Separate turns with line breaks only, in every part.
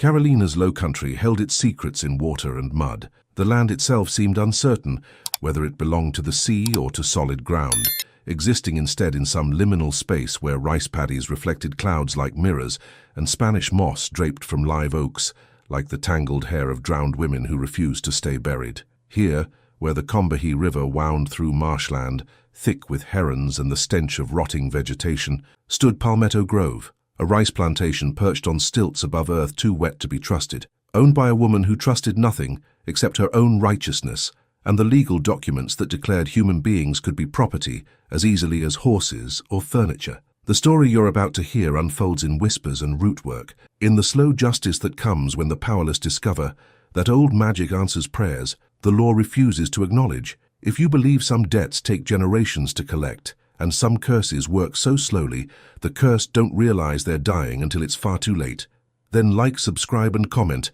Carolina's low country held its secrets in water and mud. The land itself seemed uncertain, whether it belonged to the sea or to solid ground, existing instead in some liminal space where rice paddies reflected clouds like mirrors and Spanish moss draped from live oaks like the tangled hair of drowned women who refused to stay buried. Here, where the Combahee River wound through marshland, thick with herons and the stench of rotting vegetation, stood Palmetto Grove, a rice plantation perched on stilts above earth too wet to be trusted, owned by a woman who trusted nothing except her own righteousness and the legal documents that declared human beings could be property as easily as horses or furniture. The story you're about to hear unfolds in whispers and root work, in the slow justice that comes when the powerless discover that old magic answers prayers the law refuses to acknowledge. If you believe some debts take generations to collect, and some curses work so slowly the cursed don't realize they're dying until it's far too late, then like, subscribe and comment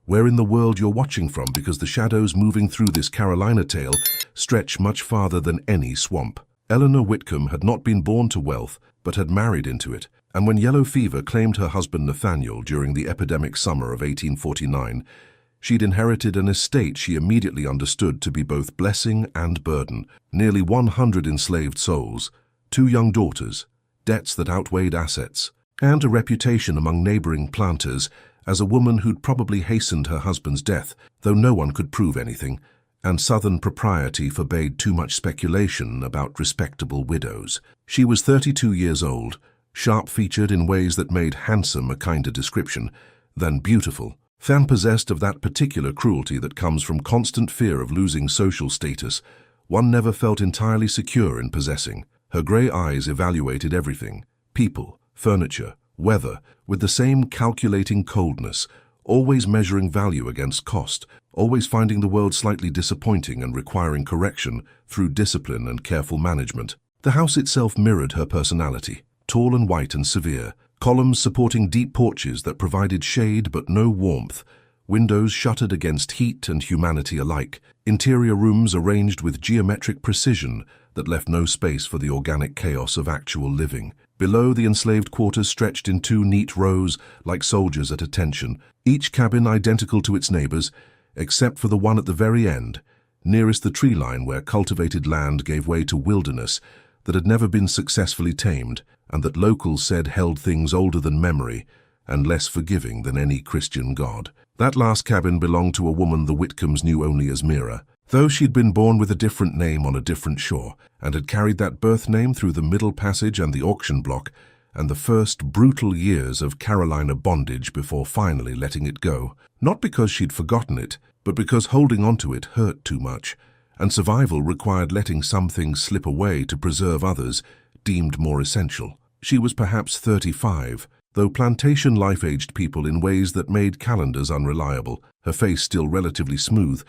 where in the world you're watching from, because the shadows moving through this Carolina tale stretch much farther than any swamp. Eleanor Whitcomb had not been born to wealth, but had married into it, and when yellow fever claimed her husband Nathaniel during the epidemic summer of 1849, she'd inherited an estate she immediately understood to be both blessing and burden. Nearly 100 enslaved souls, 2 young daughters, debts that outweighed assets, and a reputation among neighboring planters as a woman who'd probably hastened her husband's death, though no one could prove anything, and Southern propriety forbade too much speculation about respectable widows. She was 32 years old, sharp-featured in ways that made handsome a kinder description than beautiful, fan-possessed of that particular cruelty that comes from constant fear of losing social status one never felt entirely secure in possessing. Her grey eyes evaluated everything, people, furniture, weather, with the same calculating coldness, always measuring value against cost, always finding the world slightly disappointing and requiring correction through discipline and careful management. The house itself mirrored her personality, tall and white and severe, columns supporting deep porches that provided shade but no warmth, windows shuttered against heat and humanity alike, interior rooms arranged with geometric precision that left no space for the organic chaos of actual living. Below, the enslaved quarters stretched in 2 neat rows like soldiers at attention, each cabin identical to its neighbors, except for the one at the very end, nearest the tree line where cultivated land gave way to wilderness that had never been successfully tamed, and that locals said held things older than memory and less forgiving than any Christian God. That last cabin belonged to a woman the Whitcombs knew only as Mira, though she'd been born with a different name on a different shore, and had carried that birth name through the Middle Passage and the auction block, and the first brutal years of Carolina bondage before finally letting it go. Not because she'd forgotten it, but because holding on to it hurt too much, and survival required letting some things slip away to preserve others deemed more essential. She was perhaps 35, though plantation life aged people in ways that made calendars unreliable, her face still relatively smooth,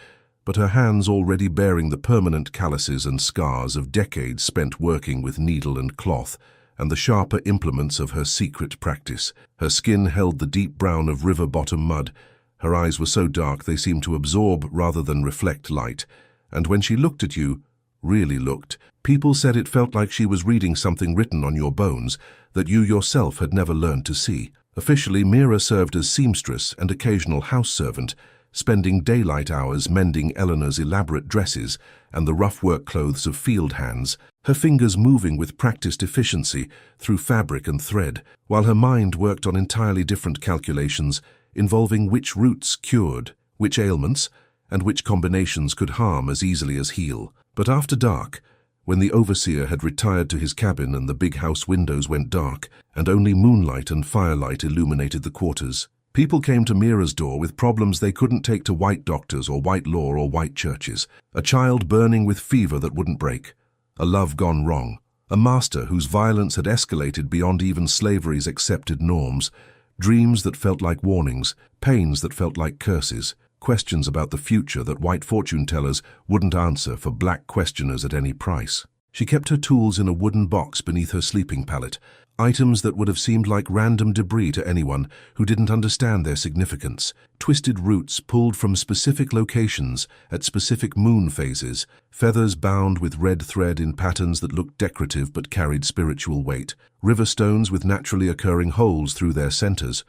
but her hands already bearing the permanent calluses and scars of decades spent working with needle and cloth, and the sharper implements of her secret practice. Her skin held the deep brown of river-bottom mud. Her eyes were so dark they seemed to absorb rather than reflect light, and when she looked at you, really looked, people said it felt like she was reading something written on your bones that you yourself had never learned to see. Officially, Mira served as seamstress and occasional house servant, spending daylight hours mending Eleanor's elaborate dresses and the rough work clothes of field hands, her fingers moving with practiced efficiency through fabric and thread, while her mind worked on entirely different calculations involving which roots cured, which ailments, and which combinations could harm as easily as heal. But after dark, when the overseer had retired to his cabin and the big house windows went dark, and only moonlight and firelight illuminated the quarters, people came to Mira's door with problems they couldn't take to white doctors or white law or white churches. A child burning with fever that wouldn't break, a love gone wrong, a master whose violence had escalated beyond even slavery's accepted norms, dreams that felt like warnings, pains that felt like curses, questions about the future that white fortune-tellers wouldn't answer for black questioners at any price. She kept her tools in a wooden box beneath her sleeping pallet, items that would have seemed like random debris to anyone who didn't understand their significance, twisted roots pulled from specific locations at specific moon phases, feathers bound with red thread in patterns that looked decorative but carried spiritual weight, river stones with naturally occurring holes through their centers,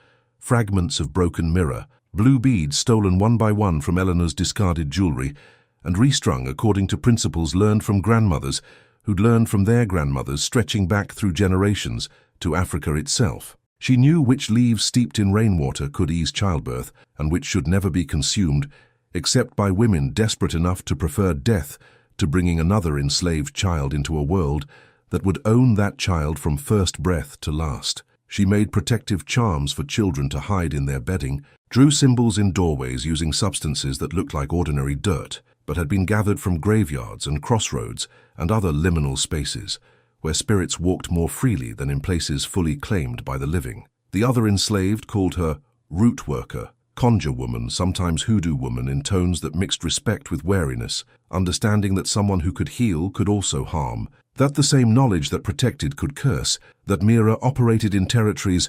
fragments of broken mirror, blue beads stolen one by one from Eleanor's discarded jewelry, and restrung according to principles learned from grandmothers who'd learned from their grandmothers, stretching back through generations to Africa itself. She knew which leaves steeped in rainwater could ease childbirth and which should never be consumed, except by women desperate enough to prefer death to bringing another enslaved child into a world that would own that child from first breath to last. She made protective charms for children to hide in their bedding, drew symbols in doorways using substances that looked like ordinary dirt, but had been gathered from graveyards and crossroads and other liminal spaces, where spirits walked more freely than in places fully claimed by the living. The other enslaved called her root worker, conjure woman, sometimes hoodoo woman, in tones that mixed respect with wariness, understanding that someone who could heal could also harm, that the same knowledge that protected could curse, that Mira operated in territories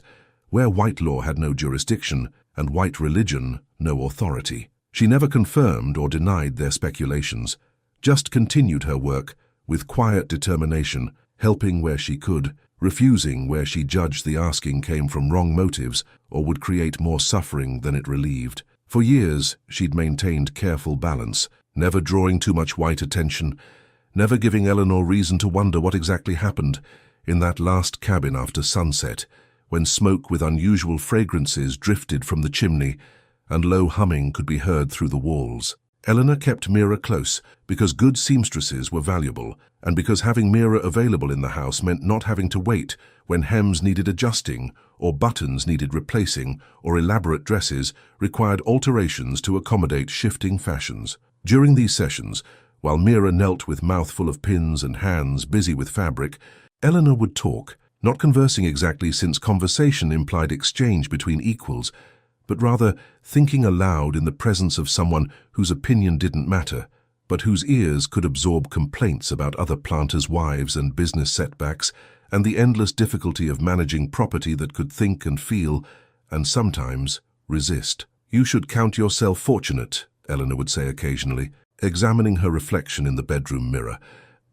where white law had no jurisdiction and white religion no authority. She never confirmed or denied their speculations, just continued her work with quiet determination, helping where she could, refusing where she judged the asking came from wrong motives or would create more suffering than it relieved. For years, she'd maintained careful balance, never drawing too much white attention, never giving Eleanor reason to wonder what exactly happened in that last cabin after sunset, when smoke with unusual fragrances drifted from the chimney and low humming could be heard through the walls. Eleanor kept Mira close because good seamstresses were valuable, and because having Mira available in the house meant not having to wait when hems needed adjusting, or buttons needed replacing, or elaborate dresses required alterations to accommodate shifting fashions. During these sessions, while Mira knelt with mouth full of pins and hands busy with fabric, Eleanor would talk, not conversing exactly since conversation implied exchange between equals, but rather thinking aloud in the presence of someone whose opinion didn't matter, but whose ears could absorb complaints about other planters' wives and business setbacks, and the endless difficulty of managing property that could think and feel, and sometimes resist. "You should count yourself fortunate," Eleanor would say occasionally, examining her reflection in the bedroom mirror,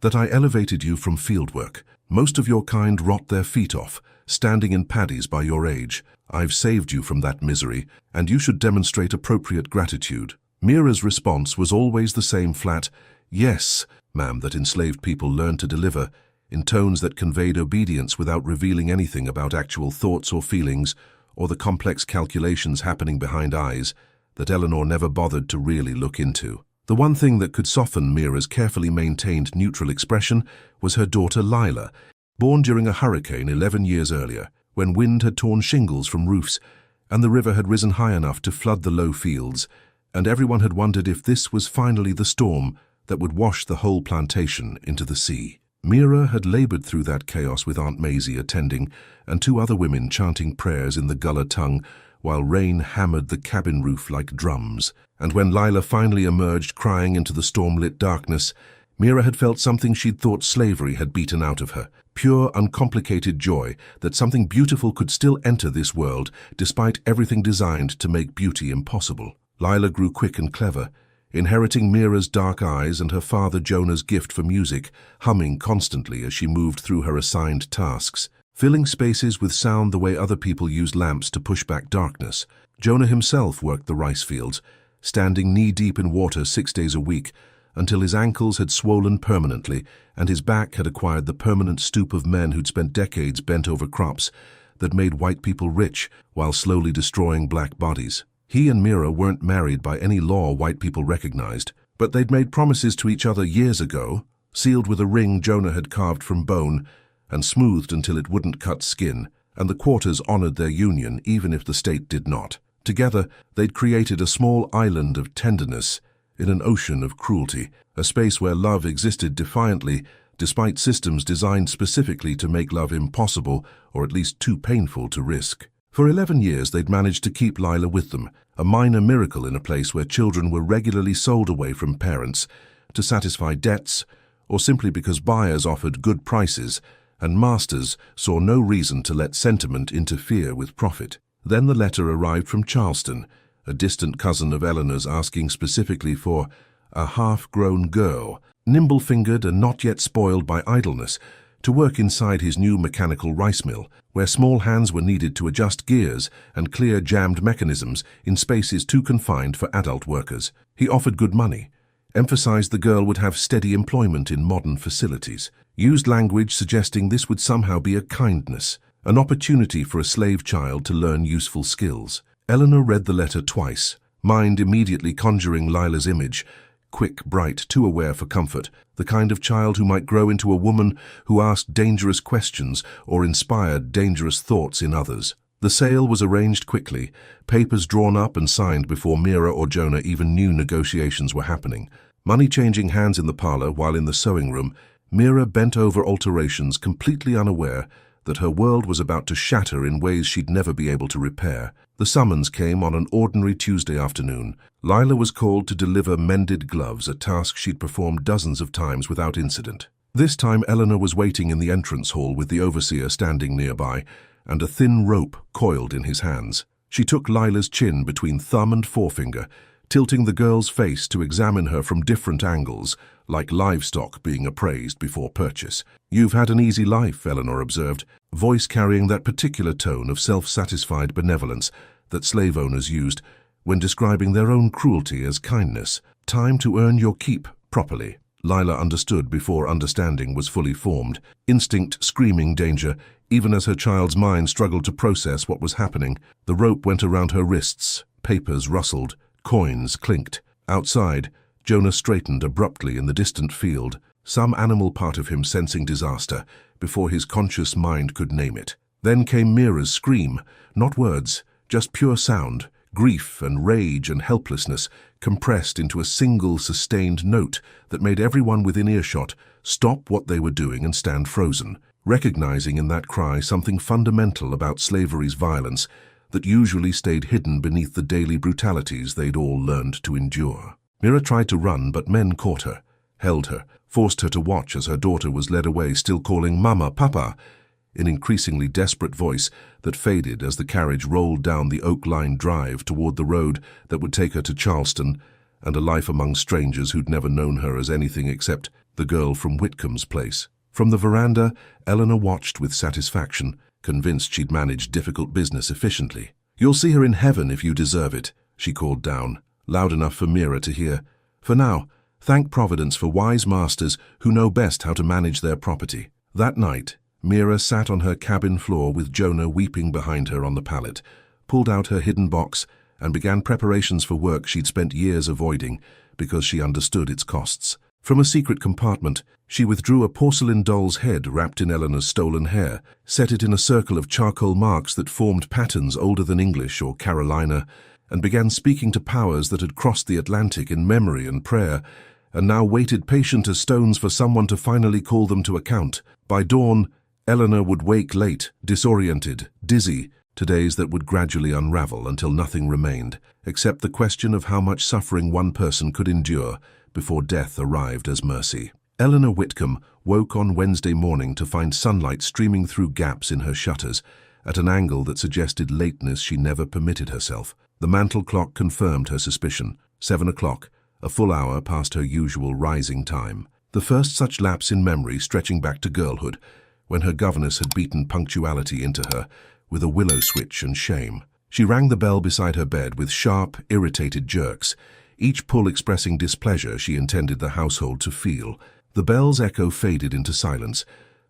"that I elevated you from fieldwork. Most of your kind rot their feet off, standing in paddies by your age. I've saved you from that misery, and you should demonstrate appropriate gratitude." Mira's response was always the same flat, "Yes, ma'am," that enslaved people learned to deliver, in tones that conveyed obedience without revealing anything about actual thoughts or feelings, or the complex calculations happening behind eyes that Eleanor never bothered to really look into. The one thing that could soften Mira's carefully maintained neutral expression was her daughter Lila, born during a hurricane 11 years earlier, when wind had torn shingles from roofs and the river had risen high enough to flood the low fields, and everyone had wondered if this was finally the storm that would wash the whole plantation into the sea. Mira had labored through that chaos with Aunt Maisie attending and 2 other women chanting prayers in the Gullah tongue while rain hammered the cabin roof like drums. And when Lila finally emerged crying into the storm-lit darkness, Mira had felt something she'd thought slavery had beaten out of her. Pure, uncomplicated joy that something beautiful could still enter this world despite everything designed to make beauty impossible. Lila grew quick and clever, inheriting Mira's dark eyes and her father Jonah's gift for music, humming constantly as she moved through her assigned tasks, filling spaces with sound the way other people used lamps to push back darkness. Jonah himself worked the rice fields, standing knee-deep in water 6 days a week, until his ankles had swollen permanently and his back had acquired the permanent stoop of men who'd spent decades bent over crops that made white people rich while slowly destroying black bodies. He and Mira weren't married by any law white people recognized, but they'd made promises to each other years ago, sealed with a ring Jonah had carved from bone and smoothed until it wouldn't cut skin, and the quarters honored their union even if the state did not. Together, they'd created a small island of tenderness in an ocean of cruelty, a space where love existed defiantly despite systems designed specifically to make love impossible or at least too painful to risk. For 11 years they'd managed to keep Lila with them, a minor miracle in a place where children were regularly sold away from parents to satisfy debts or simply because buyers offered good prices and masters saw no reason to let sentiment interfere with profit. Then the letter arrived from Charleston, a distant cousin of Eleanor's, asking specifically for a half-grown girl, nimble-fingered and not yet spoiled by idleness, to work inside his new mechanical rice mill, where small hands were needed to adjust gears and clear jammed mechanisms in spaces too confined for adult workers. He offered good money, emphasized the girl would have steady employment in modern facilities, used language suggesting this would somehow be a kindness, an opportunity for a slave child to learn useful skills. Eleanor read the letter twice, mind immediately conjuring Lila's image, quick, bright, too aware for comfort, the kind of child who might grow into a woman who asked dangerous questions or inspired dangerous thoughts in others. The sale was arranged quickly, papers drawn up and signed before Mira or Jonah even knew negotiations were happening. Money changing hands in the parlor while in the sewing room, Mira bent over alterations completely unaware that her world was about to shatter in ways she'd never be able to repair. The summons came on an ordinary Tuesday afternoon. Lila was called to deliver mended gloves, a task she'd performed dozens of times without incident. This time Eleanor was waiting in the entrance hall with the overseer standing nearby and a thin rope coiled in his hands. She took Lila's chin between thumb and forefinger, tilting the girl's face to examine her from different angles, like livestock being appraised before purchase. "You've had an easy life," Eleanor observed, voice carrying that particular tone of self-satisfied benevolence that slave owners used when describing their own cruelty as kindness. "Time to earn your keep properly." Lila understood before understanding was fully formed, instinct screaming danger, even as her child's mind struggled to process what was happening. The rope went around her wrists, papers rustled, coins clinked. Outside, Jonah straightened abruptly in the distant field, some animal part of him sensing disaster before his conscious mind could name it. Then came Mira's scream, not words, just pure sound, grief and rage and helplessness compressed into a single sustained note that made everyone within earshot stop what they were doing and stand frozen, recognizing in that cry something fundamental about slavery's violence that usually stayed hidden beneath the daily brutalities they'd all learned to endure. Mira tried to run, but men caught her, held her, forced her to watch as her daughter was led away, still calling "Mama, Papa," in increasingly desperate voice that faded as the carriage rolled down the oak-lined drive toward the road that would take her to Charleston and a life among strangers who'd never known her as anything except the girl from Whitcomb's place. From the veranda, Eleanor watched with satisfaction, convinced she'd managed difficult business efficiently. "You'll see her in heaven if you deserve it," she called down, loud enough for Mira to hear. "For now, thank Providence for wise masters who know best how to manage their property." That night, Mira sat on her cabin floor with Jonah weeping behind her on the pallet, pulled out her hidden box, and began preparations for work she'd spent years avoiding because she understood its costs. From a secret compartment, she withdrew a porcelain doll's head wrapped in Eleanor's stolen hair, set it in a circle of charcoal marks that formed patterns older than English or Carolina, and began speaking to powers that had crossed the Atlantic in memory and prayer, and now waited patient as stones for someone to finally call them to account. By dawn, Eleanor would wake late, disoriented, dizzy, to days that would gradually unravel until nothing remained, except the question of how much suffering one person could endure before death arrived as mercy. Eleanor Whitcomb woke on Wednesday morning to find sunlight streaming through gaps in her shutters, at an angle that suggested lateness she never permitted herself. The mantel clock confirmed her suspicion. 7 o'clock, a full hour past her usual rising time. The first such lapse in memory stretching back to girlhood, when her governess had beaten punctuality into her with a willow switch and shame. She rang the bell beside her bed with sharp, irritated jerks, each pull expressing displeasure she intended the household to feel. The bell's echo faded into silence.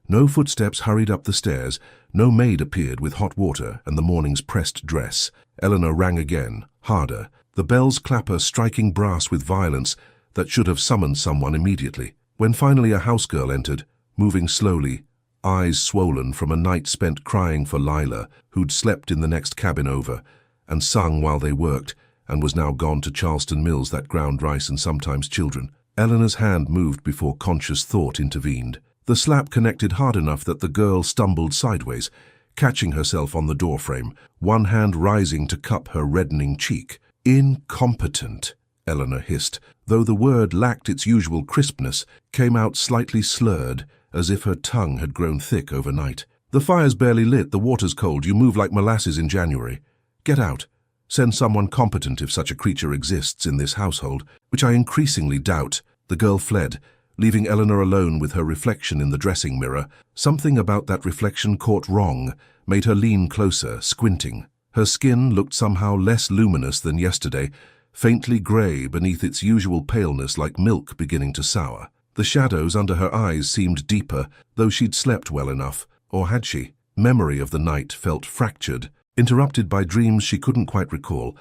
No footsteps hurried up the stairs, no maid appeared with hot water and the morning's pressed dress. Eleanor rang again, harder, the bell's clapper striking brass with violence that should have summoned someone immediately. When finally a housegirl entered, moving slowly, eyes swollen from a night spent crying for Lila, who'd slept in the next cabin over, and sung while they worked, and was now gone to Charleston Mills that ground rice and sometimes children. Eleanor's hand moved before conscious thought intervened. The slap connected hard enough that the girl stumbled sideways, catching herself on the doorframe, one hand rising to cup her reddening cheek. "Incompetent," Eleanor hissed, though the word lacked its usual crispness, came out slightly slurred, as if her tongue had grown thick overnight. "The fire's barely lit, the water's cold, you move like molasses in January. Get out. Send someone competent if such a creature exists in this household, which I increasingly doubt." The girl fled, leaving Eleanor alone with her reflection in the dressing mirror. Something about that reflection caught wrong, made her lean closer, squinting. Her skin looked somehow less luminous than yesterday, faintly grey beneath its usual paleness like milk beginning to sour. The shadows under her eyes seemed deeper, though she'd slept well enough. Or had she? Memory of the night felt fractured, interrupted by dreams she couldn't quite recall,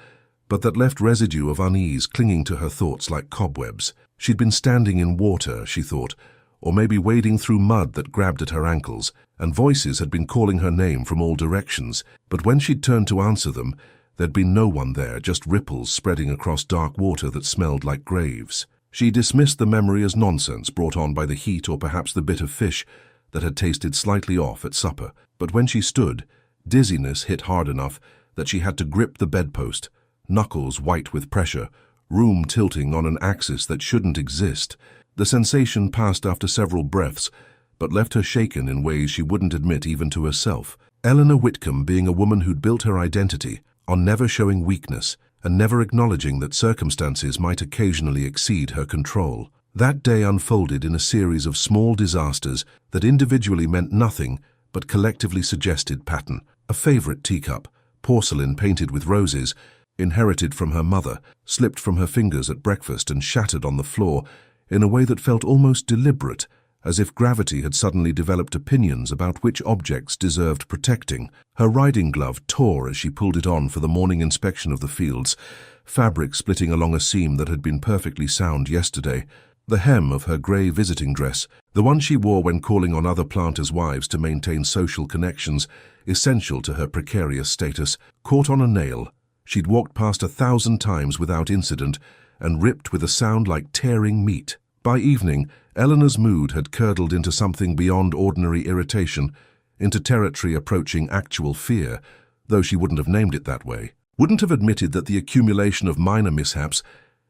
but that left residue of unease clinging to her thoughts like cobwebs. She'd been standing in water, she thought, or maybe wading through mud that grabbed at her ankles, and voices had been calling her name from all directions. But when she'd turned to answer them, there'd been no one there, just ripples spreading across dark water that smelled like graves. She dismissed the memory as nonsense brought on by the heat or perhaps the bit of fish that had tasted slightly off at supper. But when she stood, dizziness hit hard enough that she had to grip the bedpost, knuckles white with pressure, room tilting on an axis that shouldn't exist. The sensation passed after several breaths, but left her shaken in ways she wouldn't admit even to herself. Eleanor Whitcomb being a woman who'd built her identity on never showing weakness and never acknowledging that circumstances might occasionally exceed her control. That day unfolded in a series of small disasters that individually meant nothing but collectively suggested pattern. A favorite teacup, porcelain painted with roses, inherited from her mother, slipped from her fingers at breakfast and shattered on the floor in a way that felt almost deliberate, as if gravity had suddenly developed opinions about which objects deserved protecting. Her riding glove tore as she pulled it on for the morning inspection of the fields, fabric splitting along a seam that had been perfectly sound yesterday. The hem of her grey visiting dress, the one she wore when calling on other planters' wives to maintain social connections, essential to her precarious status, caught on a nail. She'd walked past 1,000 times without incident and ripped with a sound like tearing meat. By evening, Eleanor's mood had curdled into something beyond ordinary irritation, into territory approaching actual fear, though she wouldn't have named it that way. Wouldn't have admitted that the accumulation of minor mishaps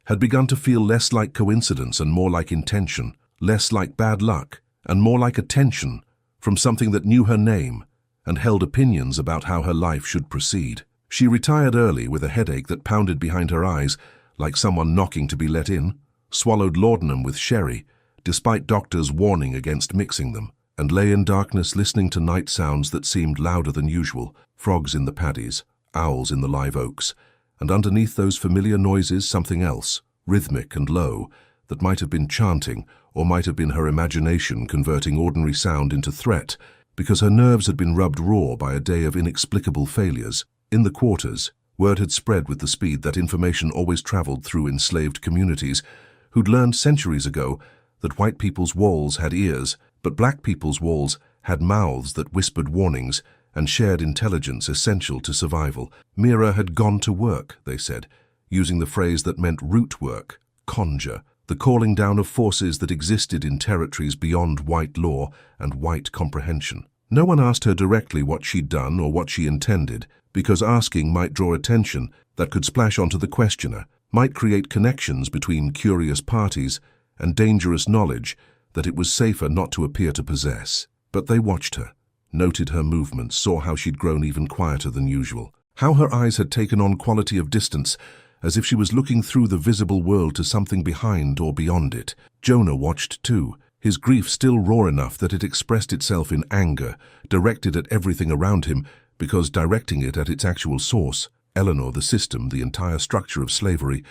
had begun to feel less like coincidence and more like intention, less like bad luck and more like attention from something that knew her name and held opinions about how her life should proceed. She retired early with a headache that pounded behind her eyes like someone knocking to be let in, swallowed laudanum with sherry, despite doctors' warning against mixing them, and lay in darkness listening to night sounds that seemed louder than usual, frogs in the paddies, owls in the live oaks, and underneath those familiar noises something else, rhythmic and low, that might have been chanting or might have been her imagination converting ordinary sound into threat, because her nerves had been rubbed raw by a day of inexplicable failures. In the quarters, word had spread with the speed that information always traveled through enslaved communities who'd learned centuries ago that white people's walls had ears, but black people's walls had mouths that whispered warnings and shared intelligence essential to survival. Mira had gone to work, they said, using the phrase that meant root work, conjure, the calling down of forces that existed in territories beyond white law and white comprehension. No one asked her directly what she'd done or what she intended, because asking might draw attention that could splash onto the questioner, might create connections between curious parties and dangerous knowledge that it was safer not to appear to possess. But they watched her, noted her movements, saw how she'd grown even quieter than usual, how her eyes had taken on quality of distance, as if she was looking through the visible world to something behind or beyond it. Jonah watched too, his grief still raw enough that it expressed itself in anger, directed at everything around him, because directing it at its actual source, Eleanor, the system, the entire structure of slavery,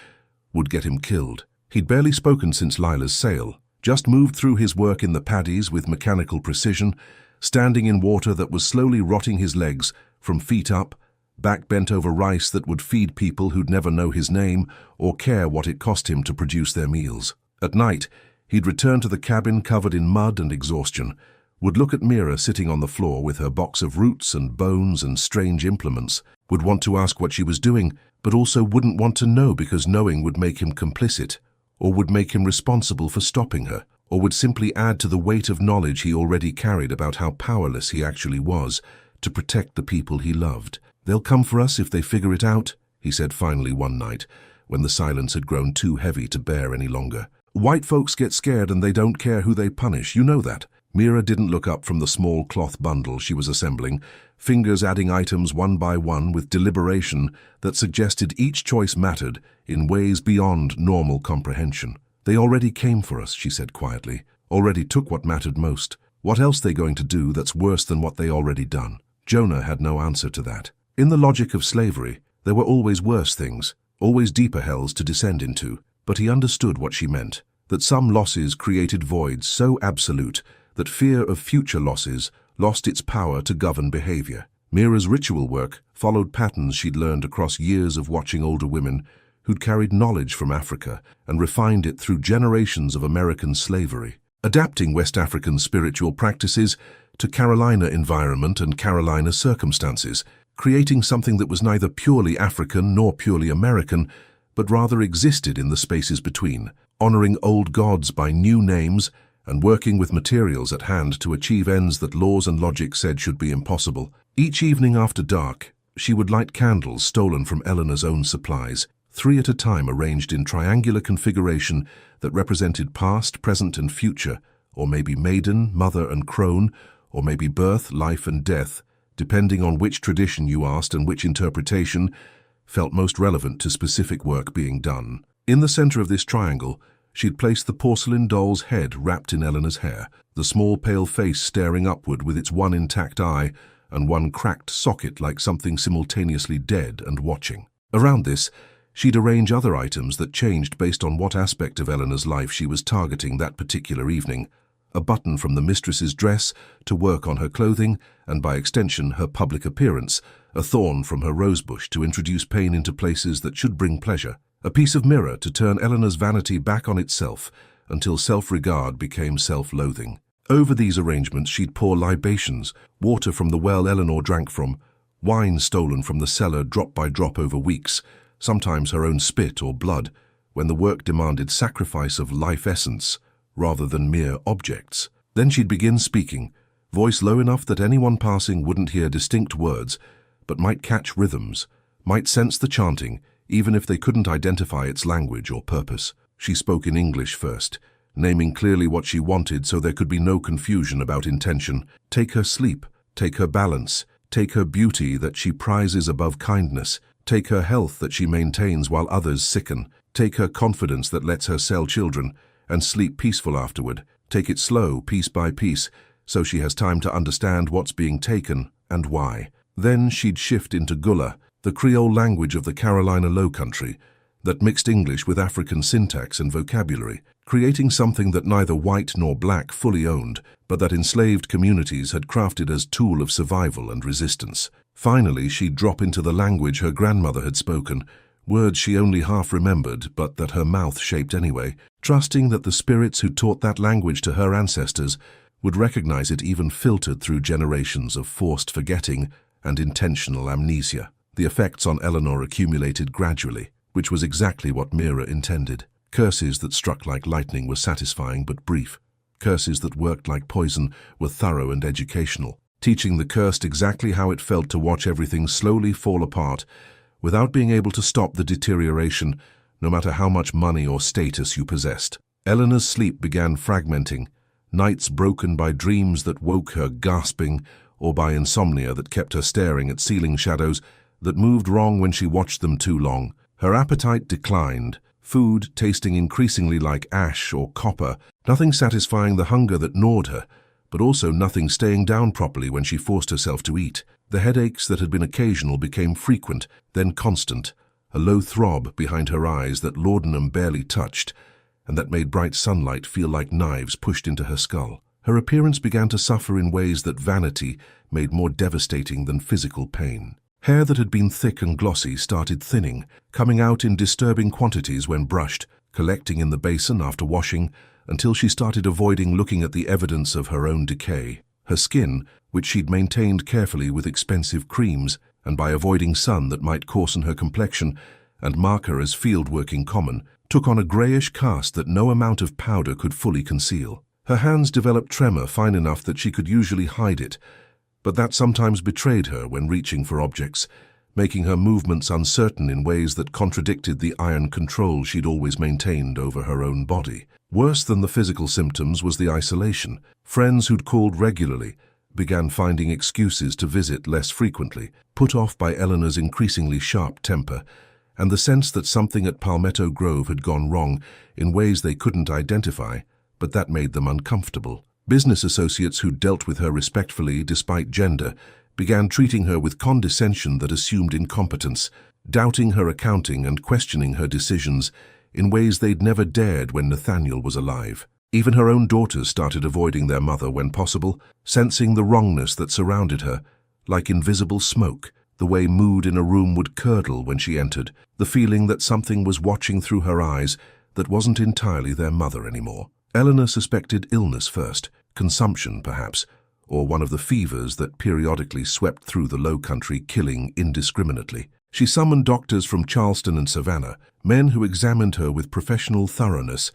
would get him killed. He'd barely spoken since Lila's sale, just moved through his work in the paddies with mechanical precision, standing in water that was slowly rotting his legs from feet up, back bent over rice that would feed people who'd never know his name or care what it cost him to produce their meals. At night, he'd return to the cabin covered in mud and exhaustion, would look at Mira sitting on the floor with her box of roots and bones and strange implements, would want to ask what she was doing, but also wouldn't want to know because knowing would make him complicit, or would make him responsible for stopping her, or would simply add to the weight of knowledge he already carried about how powerless he actually was to protect the people he loved. "They'll come for us if they figure it out," he said finally one night, when the silence had grown too heavy to bear any longer. "White folks get scared and they don't care who they punish, you know that." Mira didn't look up from the small cloth bundle she was assembling, fingers adding items one by one with deliberation that suggested each choice mattered in ways beyond normal comprehension. "They already came for us," she said quietly. "Already took what mattered most. What else they going to do that's worse than what they already done?" Jonah had no answer to that. In the logic of slavery, there were always worse things, always deeper hells to descend into, but he understood what she meant, that some losses created voids so absolute that fear of future losses lost its power to govern behavior. Mira's ritual work followed patterns she'd learned across years of watching older women who'd carried knowledge from Africa and refined it through generations of American slavery, adapting West African spiritual practices to Carolina environment and Carolina circumstances, creating something that was neither purely African nor purely American, but rather existed in the spaces between, honoring old gods by new names and working with materials at hand to achieve ends that laws and logic said should be impossible. Each evening after dark, she would light candles stolen from Eleanor's own supplies, 3 at a time arranged in triangular configuration that represented past, present, and future, or maybe maiden, mother, and crone, or maybe birth, life, and death, depending on which tradition you asked and which interpretation felt most relevant to specific work being done. In the center of this triangle, she'd placed the porcelain doll's head wrapped in Eleanor's hair, the small pale face staring upward with its one intact eye and one cracked socket like something simultaneously dead and watching. Around this, she'd arrange other items that changed based on what aspect of Eleanor's life she was targeting that particular evening. A button from the mistress's dress to work on her clothing, and by extension her public appearance, a thorn from her rosebush to introduce pain into places that should bring pleasure, a piece of mirror to turn Eleanor's vanity back on itself until self-regard became self-loathing. Over these arrangements she'd pour libations, water from the well Eleanor drank from, wine stolen from the cellar drop by drop over weeks, sometimes her own spit or blood, when the work demanded sacrifice of life essence rather than mere objects. Then she'd begin speaking, voice low enough that anyone passing wouldn't hear distinct words, but might catch rhythms, might sense the chanting, even if they couldn't identify its language or purpose. She spoke in English first, naming clearly what she wanted so there could be no confusion about intention. Take her sleep, take her balance, take her beauty that she prizes above kindness, take her health that she maintains while others sicken, take her confidence that lets her sell children and sleep peaceful afterward, take it slow, piece by piece, so she has time to understand what's being taken and why. Then she'd shift into Gullah, the Creole language of the Carolina Low Country, that mixed English with African syntax and vocabulary, creating something that neither white nor black fully owned, but that enslaved communities had crafted as tool of survival and resistance. Finally, she'd drop into the language her grandmother had spoken, words she only half remembered, but that her mouth shaped anyway, trusting that the spirits who taught that language to her ancestors would recognize it even filtered through generations of forced forgetting and intentional amnesia. The effects on Eleanor accumulated gradually, which was exactly what Mira intended. Curses that struck like lightning were satisfying but brief. Curses that worked like poison were thorough and educational, teaching the cursed exactly how it felt to watch everything slowly fall apart without being able to stop the deterioration, no matter how much money or status you possessed. Eleanor's sleep began fragmenting, nights broken by dreams that woke her gasping, or by insomnia that kept her staring at ceiling shadows that moved wrong when she watched them too long. Her appetite declined, food tasting increasingly like ash or copper, nothing satisfying the hunger that gnawed her, but also nothing staying down properly when she forced herself to eat. The headaches that had been occasional became frequent, then constant, a low throb behind her eyes that laudanum barely touched, and that made bright sunlight feel like knives pushed into her skull. Her appearance began to suffer in ways that vanity made more devastating than physical pain. Hair that had been thick and glossy started thinning, coming out in disturbing quantities when brushed, collecting in the basin after washing, until she started avoiding looking at the evidence of her own decay. Her skin, which she'd maintained carefully with expensive creams, and by avoiding sun that might coarsen her complexion and mark her as field-working common, took on a greyish cast that no amount of powder could fully conceal. Her hands developed tremor fine enough that she could usually hide it, but that sometimes betrayed her when reaching for objects, making her movements uncertain in ways that contradicted the iron control she'd always maintained over her own body. Worse than the physical symptoms was the isolation. Friends who'd called regularly began finding excuses to visit less frequently, put off by Eleanor's increasingly sharp temper, and the sense that something at Palmetto Grove had gone wrong in ways they couldn't identify, but that made them uncomfortable. Business associates who dealt with her respectfully despite gender began treating her with condescension that assumed incompetence, doubting her accounting and questioning her decisions in ways they'd never dared when Nathaniel was alive. Even her own daughters started avoiding their mother when possible, sensing the wrongness that surrounded her, like invisible smoke, the way mood in a room would curdle when she entered, the feeling that something was watching through her eyes that wasn't entirely their mother anymore. Eleanor suspected illness first, consumption perhaps, or one of the fevers that periodically swept through the Low Country, killing indiscriminately. She summoned doctors from Charleston and Savannah, men who examined her with professional thoroughness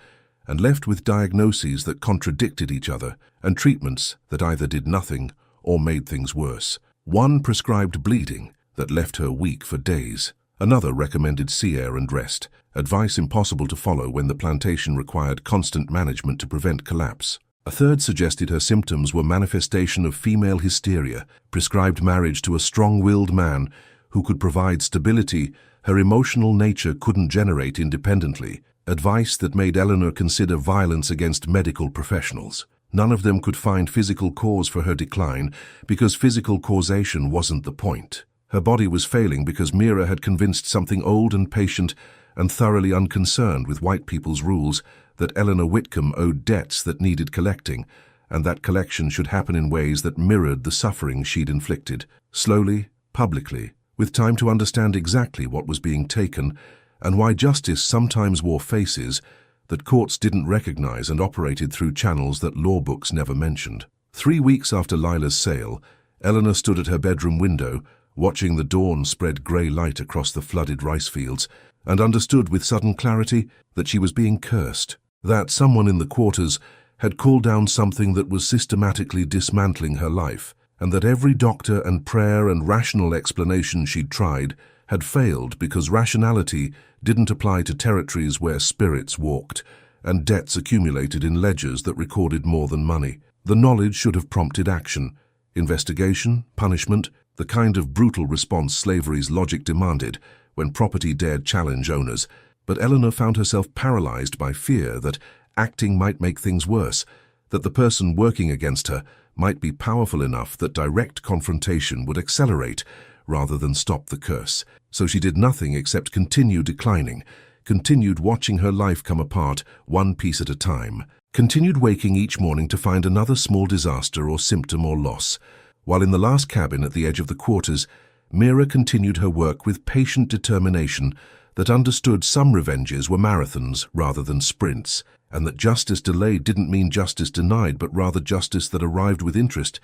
and left with diagnoses that contradicted each other and treatments that either did nothing or made things worse. One prescribed bleeding that left her weak for days. Another recommended sea air and rest, advice impossible to follow when the plantation required constant management to prevent collapse. A third suggested her symptoms were manifestation of female hysteria, prescribed marriage to a strong-willed man who could provide stability her emotional nature couldn't generate independently, advice that made Eleanor consider violence against medical professionals. None of them could find physical cause for her decline because physical causation wasn't the point. Her body was failing because Mira had convinced something old and patient and thoroughly unconcerned with white people's rules that Eleanor Whitcomb owed debts that needed collecting, and that collection should happen in ways that mirrored the suffering she'd inflicted, slowly, publicly, with time to understand exactly what was being taken and why justice sometimes wore faces that courts didn't recognize and operated through channels that law books never mentioned. 3 weeks after Lila's sale, Eleanor stood at her bedroom window, watching the dawn spread grey light across the flooded rice fields, and understood with sudden clarity that she was being cursed, that someone in the quarters had called down something that was systematically dismantling her life, and that every doctor and prayer and rational explanation she'd tried had failed because rationality didn't apply to territories where spirits walked and debts accumulated in ledgers that recorded more than money. The knowledge should have prompted action, investigation, punishment, the kind of brutal response slavery's logic demanded when property dared challenge owners. But Eleanor found herself paralyzed by fear that acting might make things worse, that the person working against her might be powerful enough that direct confrontation would accelerate rather than stop the curse. So she did nothing except continue declining, continued watching her life come apart one piece at a time, continued waking each morning to find another small disaster or symptom or loss, while in the last cabin at the edge of the quarters, Mira continued her work with patient determination that understood some revenges were marathons rather than sprints, and that justice delayed didn't mean justice denied, but rather justice that arrived with interest,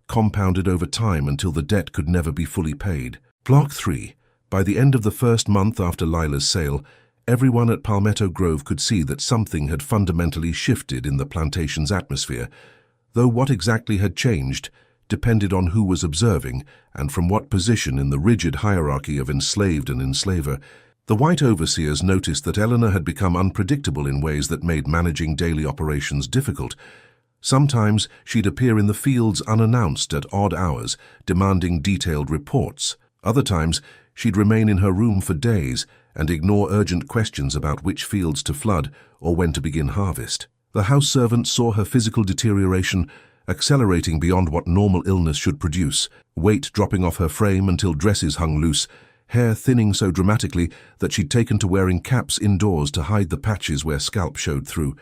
compounded over time until the debt could never be fully paid. Block 3. By the end of the first month after Lila's sale, everyone at Palmetto Grove could see that something had fundamentally shifted in the plantation's atmosphere, though what exactly had changed depended on who was observing and from what position in the rigid hierarchy of enslaved and enslaver. The white overseers noticed that Eleanor had become unpredictable in ways that made managing daily operations difficult. Sometimes she'd appear in the fields unannounced at odd hours, demanding detailed reports. Other times, she'd remain in her room for days and ignore urgent questions about which fields to flood or when to begin harvest. The house servants saw her physical deterioration accelerating beyond what normal illness should produce, weight dropping off her frame until dresses hung loose, hair thinning so dramatically that she'd taken to wearing caps indoors to hide the patches where scalp showed through,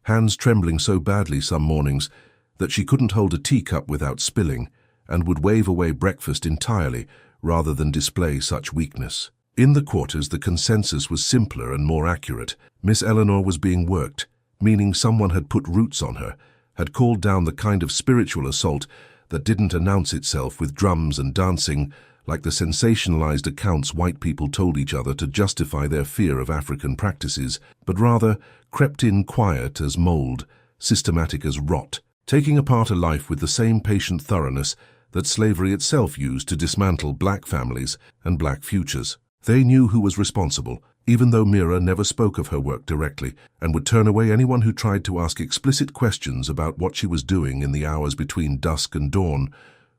hands trembling so badly some mornings that she couldn't hold a teacup without spilling, and would wave away breakfast entirely rather than display such weakness. In the quarters, the consensus was simpler and more accurate. Miss Eleanor was being worked, meaning someone had put roots on her, had called down the kind of spiritual assault that didn't announce itself with drums and dancing like the sensationalized accounts white people told each other to justify their fear of African practices, but rather crept in quiet as mold, systematic as rot, taking apart a life with the same patient thoroughness that slavery itself used to dismantle black families and black futures. They knew who was responsible, even though Mira never spoke of her work directly, and would turn away anyone who tried to ask explicit questions about what she was doing in the hours between dusk and dawn,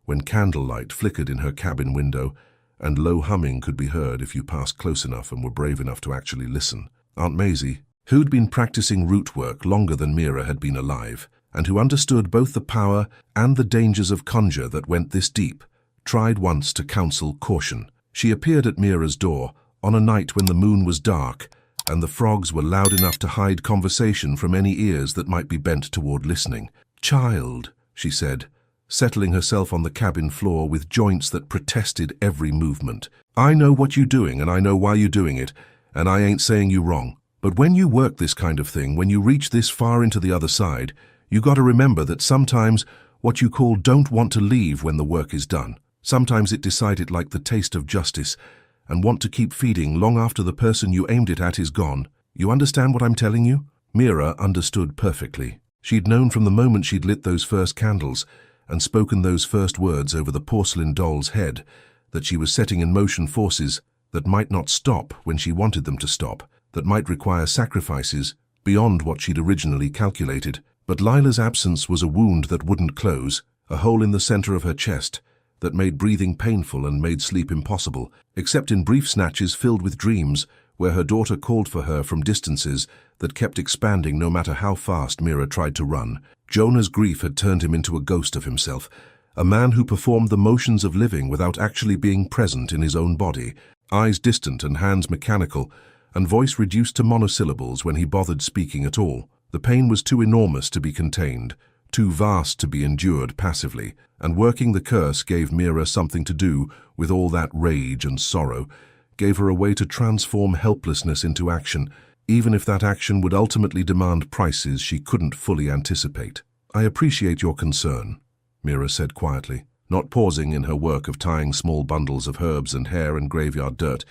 when candlelight flickered in her cabin window and low humming could be heard if you passed close enough and were brave enough to actually listen. Aunt Maisie, who'd been practicing root work longer than Mira had been alive, and who understood both the power and the dangers of conjure that went this deep, tried once to counsel caution. She appeared at Mira's door on a night when the moon was dark and the frogs were loud enough to hide conversation from any ears that might be bent toward listening. "Child," she said, settling herself on the cabin floor with joints that protested every movement. "I know what you're doing and I know why you're doing it, and I ain't saying you wrong. But when you work this kind of thing, when you reach this far into the other side, you gotta remember that sometimes what you call don't want to leave when the work is done. Sometimes it decided like the taste of justice and want to keep feeding long after the person you aimed it at is gone. You understand what I'm telling you?" Mira understood perfectly. She'd known from the moment she'd lit those first candles and spoken those first words over the porcelain doll's head that she was setting in motion forces that might not stop when she wanted them to stop, that might require sacrifices beyond what she'd originally calculated. But Lila's absence was a wound that wouldn't close, a hole in the center of her chest that made breathing painful and made sleep impossible, except in brief snatches filled with dreams where her daughter called for her from distances that kept expanding no matter how fast Mira tried to run. Jonah's grief had turned him into a ghost of himself, a man who performed the motions of living without actually being present in his own body, eyes distant and hands mechanical, and voice reduced to monosyllables when he bothered speaking at all. The pain was too enormous to be contained, too vast to be endured passively, and working the curse gave Mira something to do with all that rage and sorrow, gave her a way to transform helplessness into action, even if that action would ultimately demand prices she couldn't fully anticipate. "I appreciate your concern," Mira said quietly, not pausing in her work of tying small bundles of herbs and hair and graveyard dirt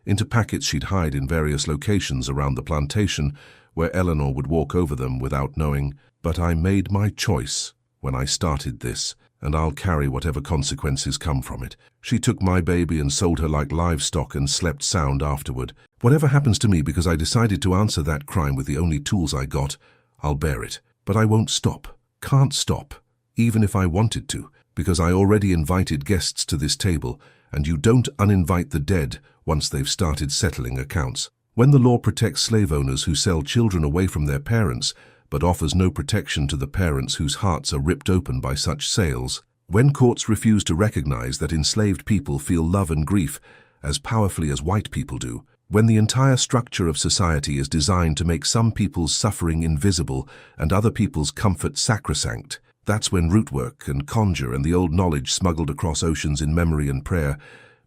into packets she'd hide in various locations around the plantation where Eleanor would walk over them without knowing. "But I made my choice when I started this, and I'll carry whatever consequences come from it. She took my baby and sold her like livestock and slept sound afterward. Whatever happens to me because I decided to answer that crime with the only tools I got, I'll bear it. But I won't stop. Can't stop, even if I wanted to, because I already invited guests to this table, and you don't uninvite the dead once they've started settling accounts. When the law protects slave owners who sell children away from their parents, but offers no protection to the parents whose hearts are ripped open by such sales, when courts refuse to recognize that enslaved people feel love and grief as powerfully as white people do, when the entire structure of society is designed to make some people's suffering invisible and other people's comfort sacrosanct, that's when root work and conjure and the old knowledge smuggled across oceans in memory and prayer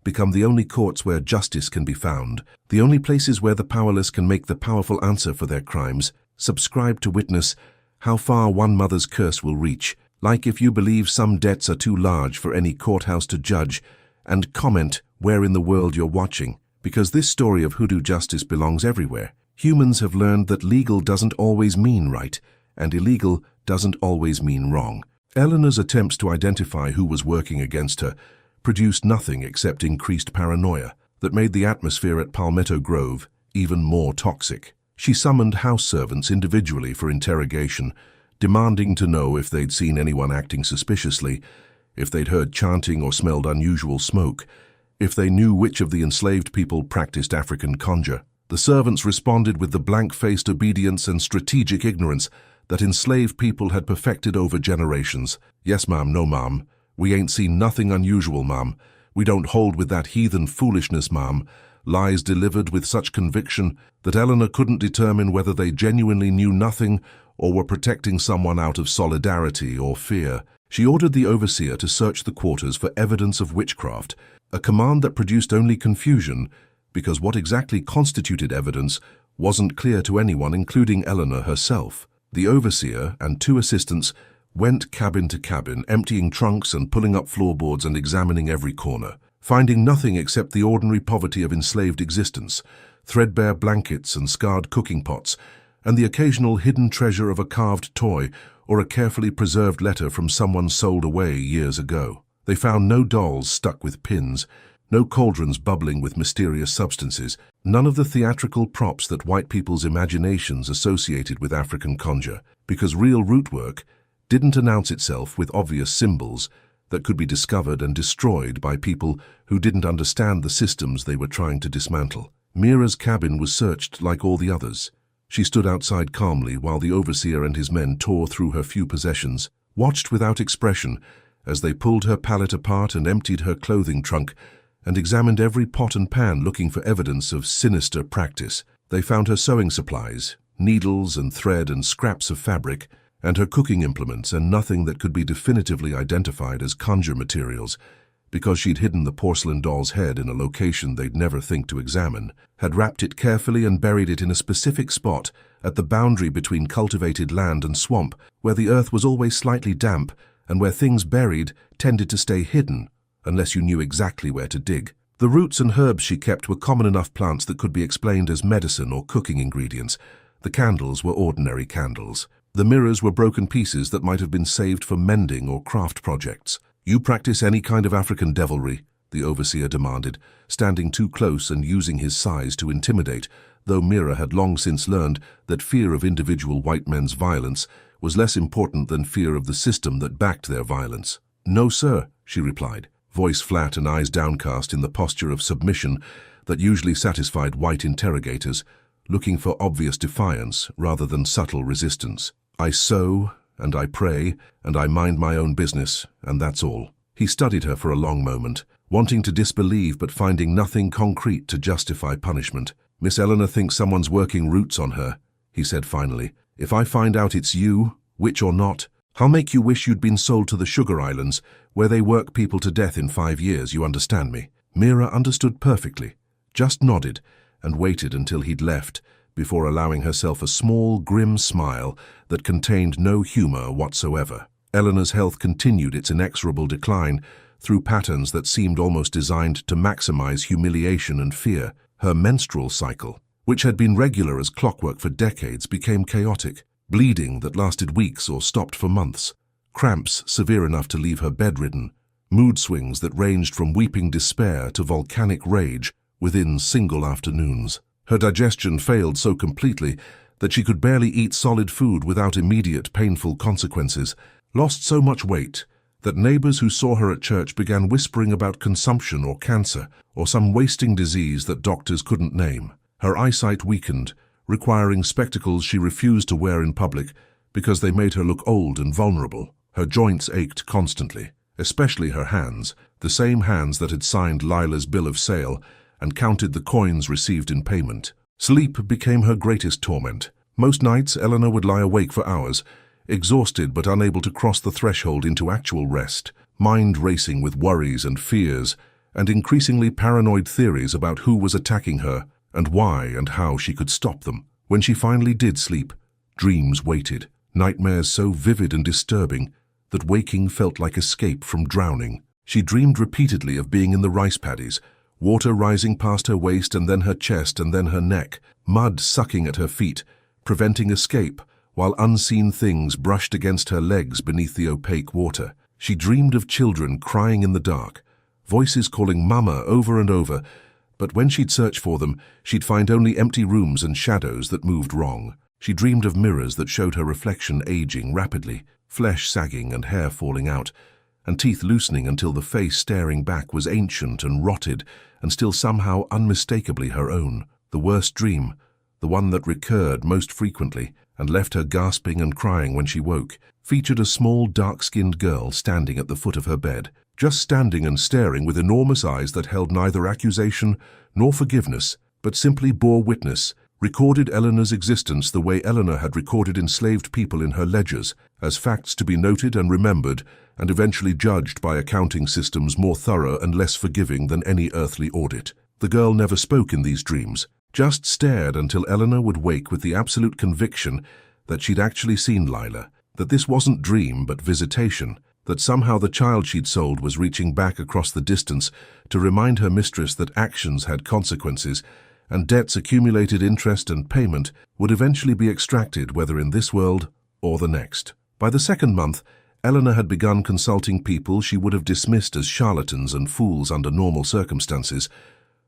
become the only courts where justice can be found, the only places where the powerless can make the powerful answer for their crimes. Subscribe to witness how far one mother's curse will reach, like if you believe some debts are too large for any courthouse to judge, and comment where in the world you're watching, because this story of hoodoo justice belongs everywhere. Humans have learned that legal doesn't always mean right, and illegal doesn't always mean wrong. Eleanor's attempts to identify who was working against her produced nothing except increased paranoia that made the atmosphere at Palmetto Grove even more toxic. She summoned house servants individually for interrogation, demanding to know if they'd seen anyone acting suspiciously, if they'd heard chanting or smelled unusual smoke, if they knew which of the enslaved people practiced African conjure. The servants responded with the blank-faced obedience and strategic ignorance that enslaved people had perfected over generations. "Yes, ma'am, no, ma'am. We ain't seen nothing unusual, ma'am. We don't hold with that heathen foolishness, ma'am." Lies delivered with such conviction that Eleanor couldn't determine whether they genuinely knew nothing or were protecting someone out of solidarity or fear. She ordered the overseer to search the quarters for evidence of witchcraft, a command that produced only confusion because what exactly constituted evidence wasn't clear to anyone, including Eleanor herself. The overseer and 2 assistants went cabin to cabin, emptying trunks and pulling up floorboards and examining every corner, finding nothing except the ordinary poverty of enslaved existence, threadbare blankets and scarred cooking pots, and the occasional hidden treasure of a carved toy or a carefully preserved letter from someone sold away years ago. They found no dolls stuck with pins, no cauldrons bubbling with mysterious substances, none of the theatrical props that white people's imaginations associated with African conjure, because real root work didn't announce itself with obvious symbols, that could be discovered and destroyed by people who didn't understand the systems they were trying to dismantle. Mira's cabin was searched like all the others. She stood outside calmly while the overseer and his men tore through her few possessions, watched without expression as they pulled her pallet apart and emptied her clothing trunk, and examined every pot and pan looking for evidence of sinister practice. They found her sewing supplies, needles and thread and scraps of fabric, and her cooking implements, and nothing that could be definitively identified as conjure materials, because she'd hidden the porcelain doll's head in a location they'd never think to examine, had wrapped it carefully and buried it in a specific spot at the boundary between cultivated land and swamp, where the earth was always slightly damp and where things buried tended to stay hidden unless you knew exactly where to dig. The roots and herbs she kept were common enough plants that could be explained as medicine or cooking ingredients. The candles were ordinary candles. The mirrors were broken pieces that might have been saved for mending or craft projects. "You practice any kind of African devilry?" the overseer demanded, standing too close and using his size to intimidate, though Mira had long since learned that fear of individual white men's violence was less important than fear of the system that backed their violence. "No, sir," she replied, voice flat and eyes downcast in the posture of submission that usually satisfied white interrogators, looking for obvious defiance rather than subtle resistance. "I sew, and I pray, and I mind my own business, and that's all." He studied her for a long moment, wanting to disbelieve but finding nothing concrete to justify punishment. "Miss Eleanor thinks someone's working roots on her," he said finally. "If I find out it's you, witch or not, I'll make you wish you'd been sold to the Sugar Islands, where they work people to death in 5 years, you understand me?" Mira understood perfectly, just nodded, and waited until he'd left, before allowing herself a small, grim smile that contained no humor whatsoever. Eleanor's health continued its inexorable decline through patterns that seemed almost designed to maximize humiliation and fear. Her menstrual cycle, which had been regular as clockwork for decades, became chaotic. Bleeding that lasted weeks or stopped for months. Cramps severe enough to leave her bedridden. Mood swings that ranged from weeping despair to volcanic rage within single afternoons. Her digestion failed so completely that she could barely eat solid food without immediate painful consequences. Lost so much weight that neighbors who saw her at church began whispering about consumption or cancer or some wasting disease that doctors couldn't name. Her eyesight weakened, requiring spectacles she refused to wear in public because they made her look old and vulnerable. Her joints ached constantly, especially her hands, the same hands that had signed Lila's bill of sale and counted the coins received in payment. Sleep became her greatest torment. Most nights, Eleanor would lie awake for hours, exhausted but unable to cross the threshold into actual rest, mind racing with worries and fears, and increasingly paranoid theories about who was attacking her and why and how she could stop them. When she finally did sleep, dreams waited, nightmares so vivid and disturbing that waking felt like escape from drowning. She dreamed repeatedly of being in the rice paddies, water rising past her waist and then her chest and then her neck, mud sucking at her feet, preventing escape, while unseen things brushed against her legs beneath the opaque water. She dreamed of children crying in the dark, voices calling Mama over and over, but when she'd search for them, she'd find only empty rooms and shadows that moved wrong. She dreamed of mirrors that showed her reflection aging rapidly, flesh sagging and hair falling out, and teeth loosening until the face staring back was ancient and rotted and still somehow unmistakably her own. The worst dream, the one that recurred most frequently and left her gasping and crying when she woke, featured a small dark-skinned girl standing at the foot of her bed, just standing and staring with enormous eyes that held neither accusation nor forgiveness, but simply bore witness, recorded Eleanor's existence the way Eleanor had recorded enslaved people in her ledgers, as facts to be noted and remembered, and eventually judged by accounting systems more thorough and less forgiving than any earthly audit. The girl never spoke in these dreams, just stared until Eleanor would wake with the absolute conviction that she'd actually seen Lila, that this wasn't dream but visitation, that somehow the child she'd sold was reaching back across the distance to remind her mistress that actions had consequences, and debts accumulated interest and payment would eventually be extracted whether in this world or the next. By the second month, Eleanor had begun consulting people she would have dismissed as charlatans and fools under normal circumstances,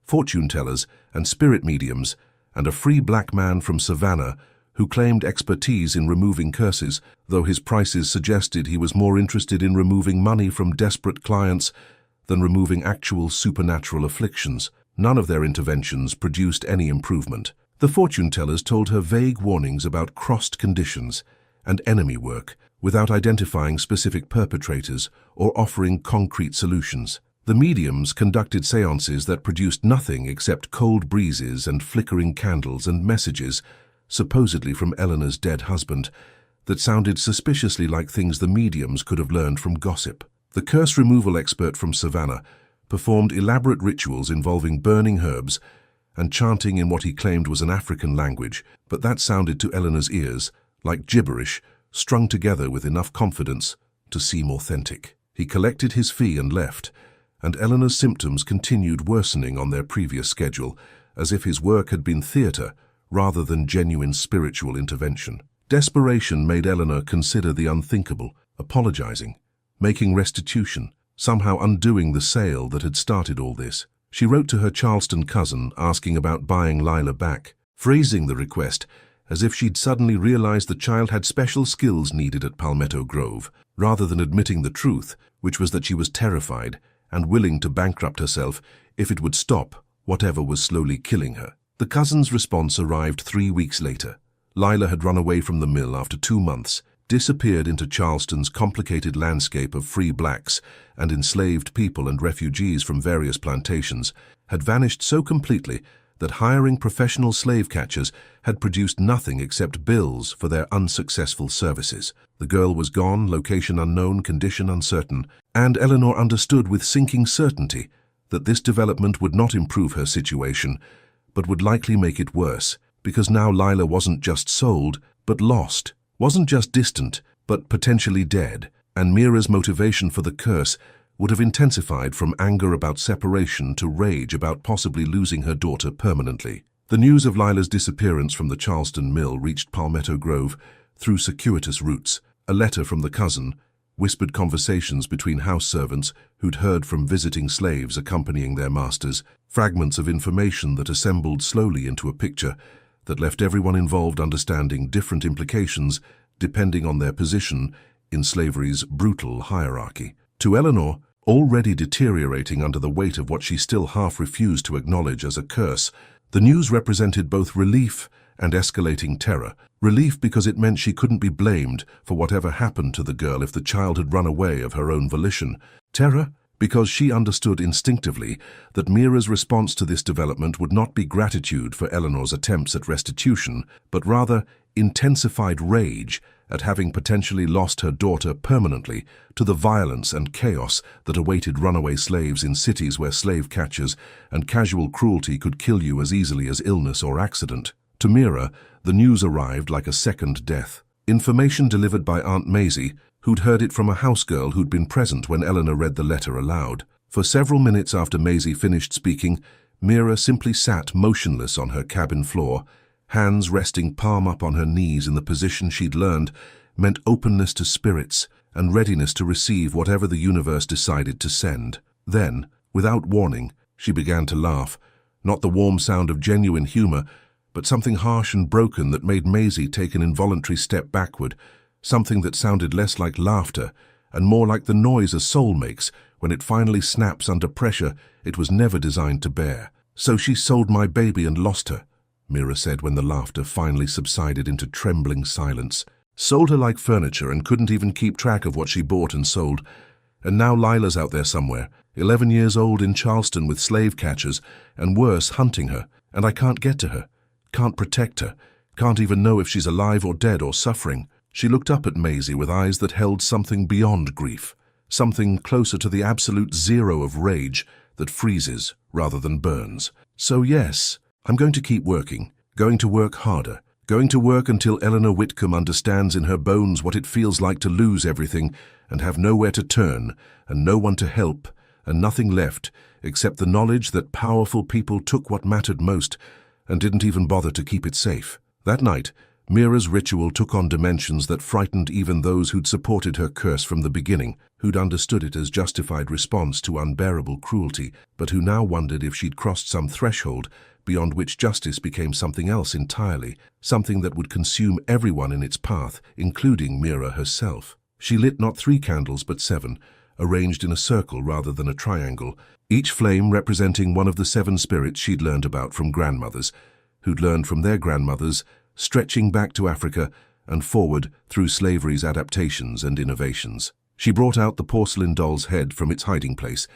fortune-tellers and spirit mediums, and a free black man from Savannah who claimed expertise in removing curses, though his prices suggested he was more interested in removing money from desperate clients than removing actual supernatural afflictions. None of their interventions produced any improvement. The fortune-tellers told her vague warnings about crossed conditions and enemy work, without identifying specific perpetrators or offering concrete solutions. The mediums conducted seances that produced nothing except cold breezes and flickering candles and messages, supposedly from Eleanor's dead husband, that sounded suspiciously like things the mediums could have learned from gossip. The curse removal expert from Savannah performed elaborate rituals involving burning herbs and chanting in what he claimed was an African language, but that sounded to Eleanor's ears like gibberish strung together with enough confidence to seem authentic. He collected his fee and left, and Eleanor's symptoms continued worsening on their previous schedule, as if his work had been theater rather than genuine spiritual intervention. Desperation made Eleanor consider the unthinkable, apologizing, making restitution, somehow undoing the sale that had started all this. She wrote to her Charleston cousin asking about buying Lila back, phrasing the request as if she'd suddenly realized the child had special skills needed at Palmetto Grove, rather than admitting the truth, which was that she was terrified and willing to bankrupt herself if it would stop whatever was slowly killing her. The cousin's response arrived 3 weeks later. Lila had run away from the mill after 2 months, disappeared into Charleston's complicated landscape of free blacks and enslaved people and refugees from various plantations, had vanished so completely that hiring professional slave catchers had produced nothing except bills for their unsuccessful services. The girl was gone, location unknown, condition uncertain, and Eleanor understood with sinking certainty that this development would not improve her situation, but would likely make it worse, because now Lila wasn't just sold, but lost, wasn't just distant, but potentially dead, and Mira's motivation for the curse would have intensified from anger about separation to rage about possibly losing her daughter permanently. The news of Lila's disappearance from the Charleston mill reached Palmetto Grove through circuitous routes: a letter from the cousin, whispered conversations between house servants who'd heard from visiting slaves accompanying their masters, fragments of information that assembled slowly into a picture that left everyone involved understanding different implications depending on their position in slavery's brutal hierarchy. To Eleanor, already deteriorating under the weight of what she still half refused to acknowledge as a curse, the news represented both relief and escalating terror. Relief because it meant she couldn't be blamed for whatever happened to the girl if the child had run away of her own volition. Terror because she understood instinctively that Mira's response to this development would not be gratitude for Eleanor's attempts at restitution, but rather intensified rage at having potentially lost her daughter permanently to the violence and chaos that awaited runaway slaves in cities where slave catchers and casual cruelty could kill you as easily as illness or accident. To Mira, the news arrived like a second death. Information delivered by Aunt Maisie, who'd heard it from a housegirl who'd been present when Eleanor read the letter aloud. For several minutes after Maisie finished speaking, Mira simply sat motionless on her cabin floor, hands resting palm up on her knees in the position she'd learned meant openness to spirits and readiness to receive whatever the universe decided to send. Then, without warning, she began to laugh, not the warm sound of genuine humor, but something harsh and broken that made Maisie take an involuntary step backward, something that sounded less like laughter and more like the noise a soul makes when it finally snaps under pressure it was never designed to bear. "So she sold my baby and lost her," Mira said when the laughter finally subsided into trembling silence. "Sold her like furniture and couldn't even keep track of what she bought and sold. And now Lila's out there somewhere, 11 years old in Charleston with slave catchers, and worse, hunting her, and I can't get to her, can't protect her, can't even know if she's alive or dead or suffering." She looked up at Maisie with eyes that held something beyond grief, something closer to the absolute zero of rage that freezes rather than burns. "So yes, I'm going to keep working, going to work harder, going to work until Eleanor Whitcomb understands in her bones what it feels like to lose everything and have nowhere to turn and no one to help and nothing left except the knowledge that powerful people took what mattered most and didn't even bother to keep it safe." That night, Mira's ritual took on dimensions that frightened even those who'd supported her curse from the beginning, who'd understood it as justified response to unbearable cruelty, but who now wondered if she'd crossed some threshold beyond which justice became something else entirely, something that would consume everyone in its path, including Mira herself. She lit not 3 candles but 7, arranged in a circle rather than a triangle, each flame representing one of the 7 spirits she'd learned about from grandmothers, who'd learned from their grandmothers, stretching back to Africa and forward through slavery's adaptations and innovations. She brought out the porcelain doll's head from its hiding place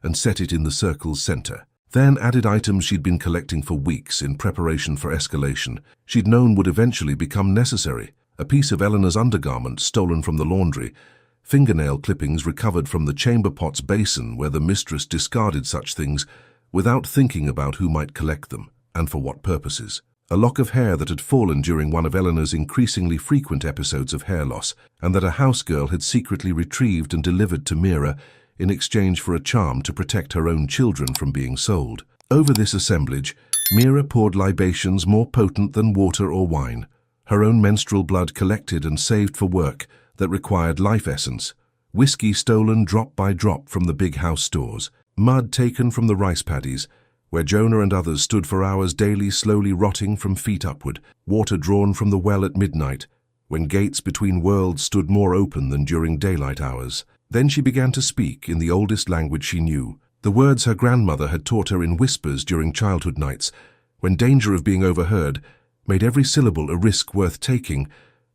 and set it in the circle's center. Then added items she'd been collecting for weeks in preparation for escalation she'd known would eventually become necessary. A piece of Eleanor's undergarment stolen from the laundry, fingernail clippings recovered from the chamber pot's basin where the mistress discarded such things without thinking about who might collect them and for what purposes. A lock of hair that had fallen during one of Eleanor's increasingly frequent episodes of hair loss, and that a house girl had secretly retrieved and delivered to Mira in exchange for a charm to protect her own children from being sold. Over this assemblage, Mira poured libations more potent than water or wine, her own menstrual blood collected and saved for work that required life essence, whiskey stolen drop by drop from the big house stores, mud taken from the rice paddies, where Jonah and others stood for hours daily slowly rotting from feet upward, water drawn from the well at midnight, when gates between worlds stood more open than during daylight hours. Then she began to speak in the oldest language she knew, the words her grandmother had taught her in whispers during childhood nights, when danger of being overheard made every syllable a risk worth taking,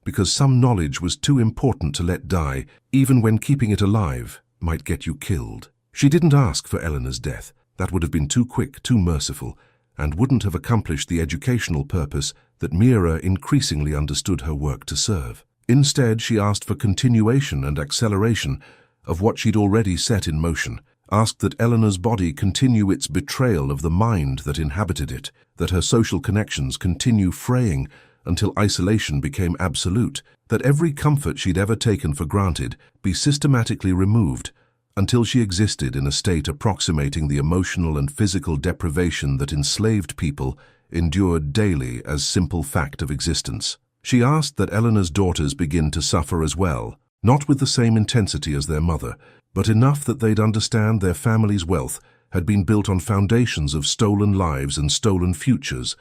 because some knowledge was too important to let die, even when keeping it alive might get you killed. She didn't ask for Eleanor's death. That would have been too quick, too merciful, and wouldn't have accomplished the educational purpose that Mira increasingly understood her work to serve. Instead, she asked for continuation and acceleration of what she'd already set in motion, asked that Eleanor's body continue its betrayal of the mind that inhabited it, that her social connections continue fraying until isolation became absolute, that every comfort she'd ever taken for granted be systematically removed, until she existed in a state approximating the emotional and physical deprivation that enslaved people endured daily as simple fact of existence. She asked that Eleanor's daughters begin to suffer as well, not with the same intensity as their mother, but enough that they'd understand their family's wealth had been built on foundations of stolen lives and stolen futures,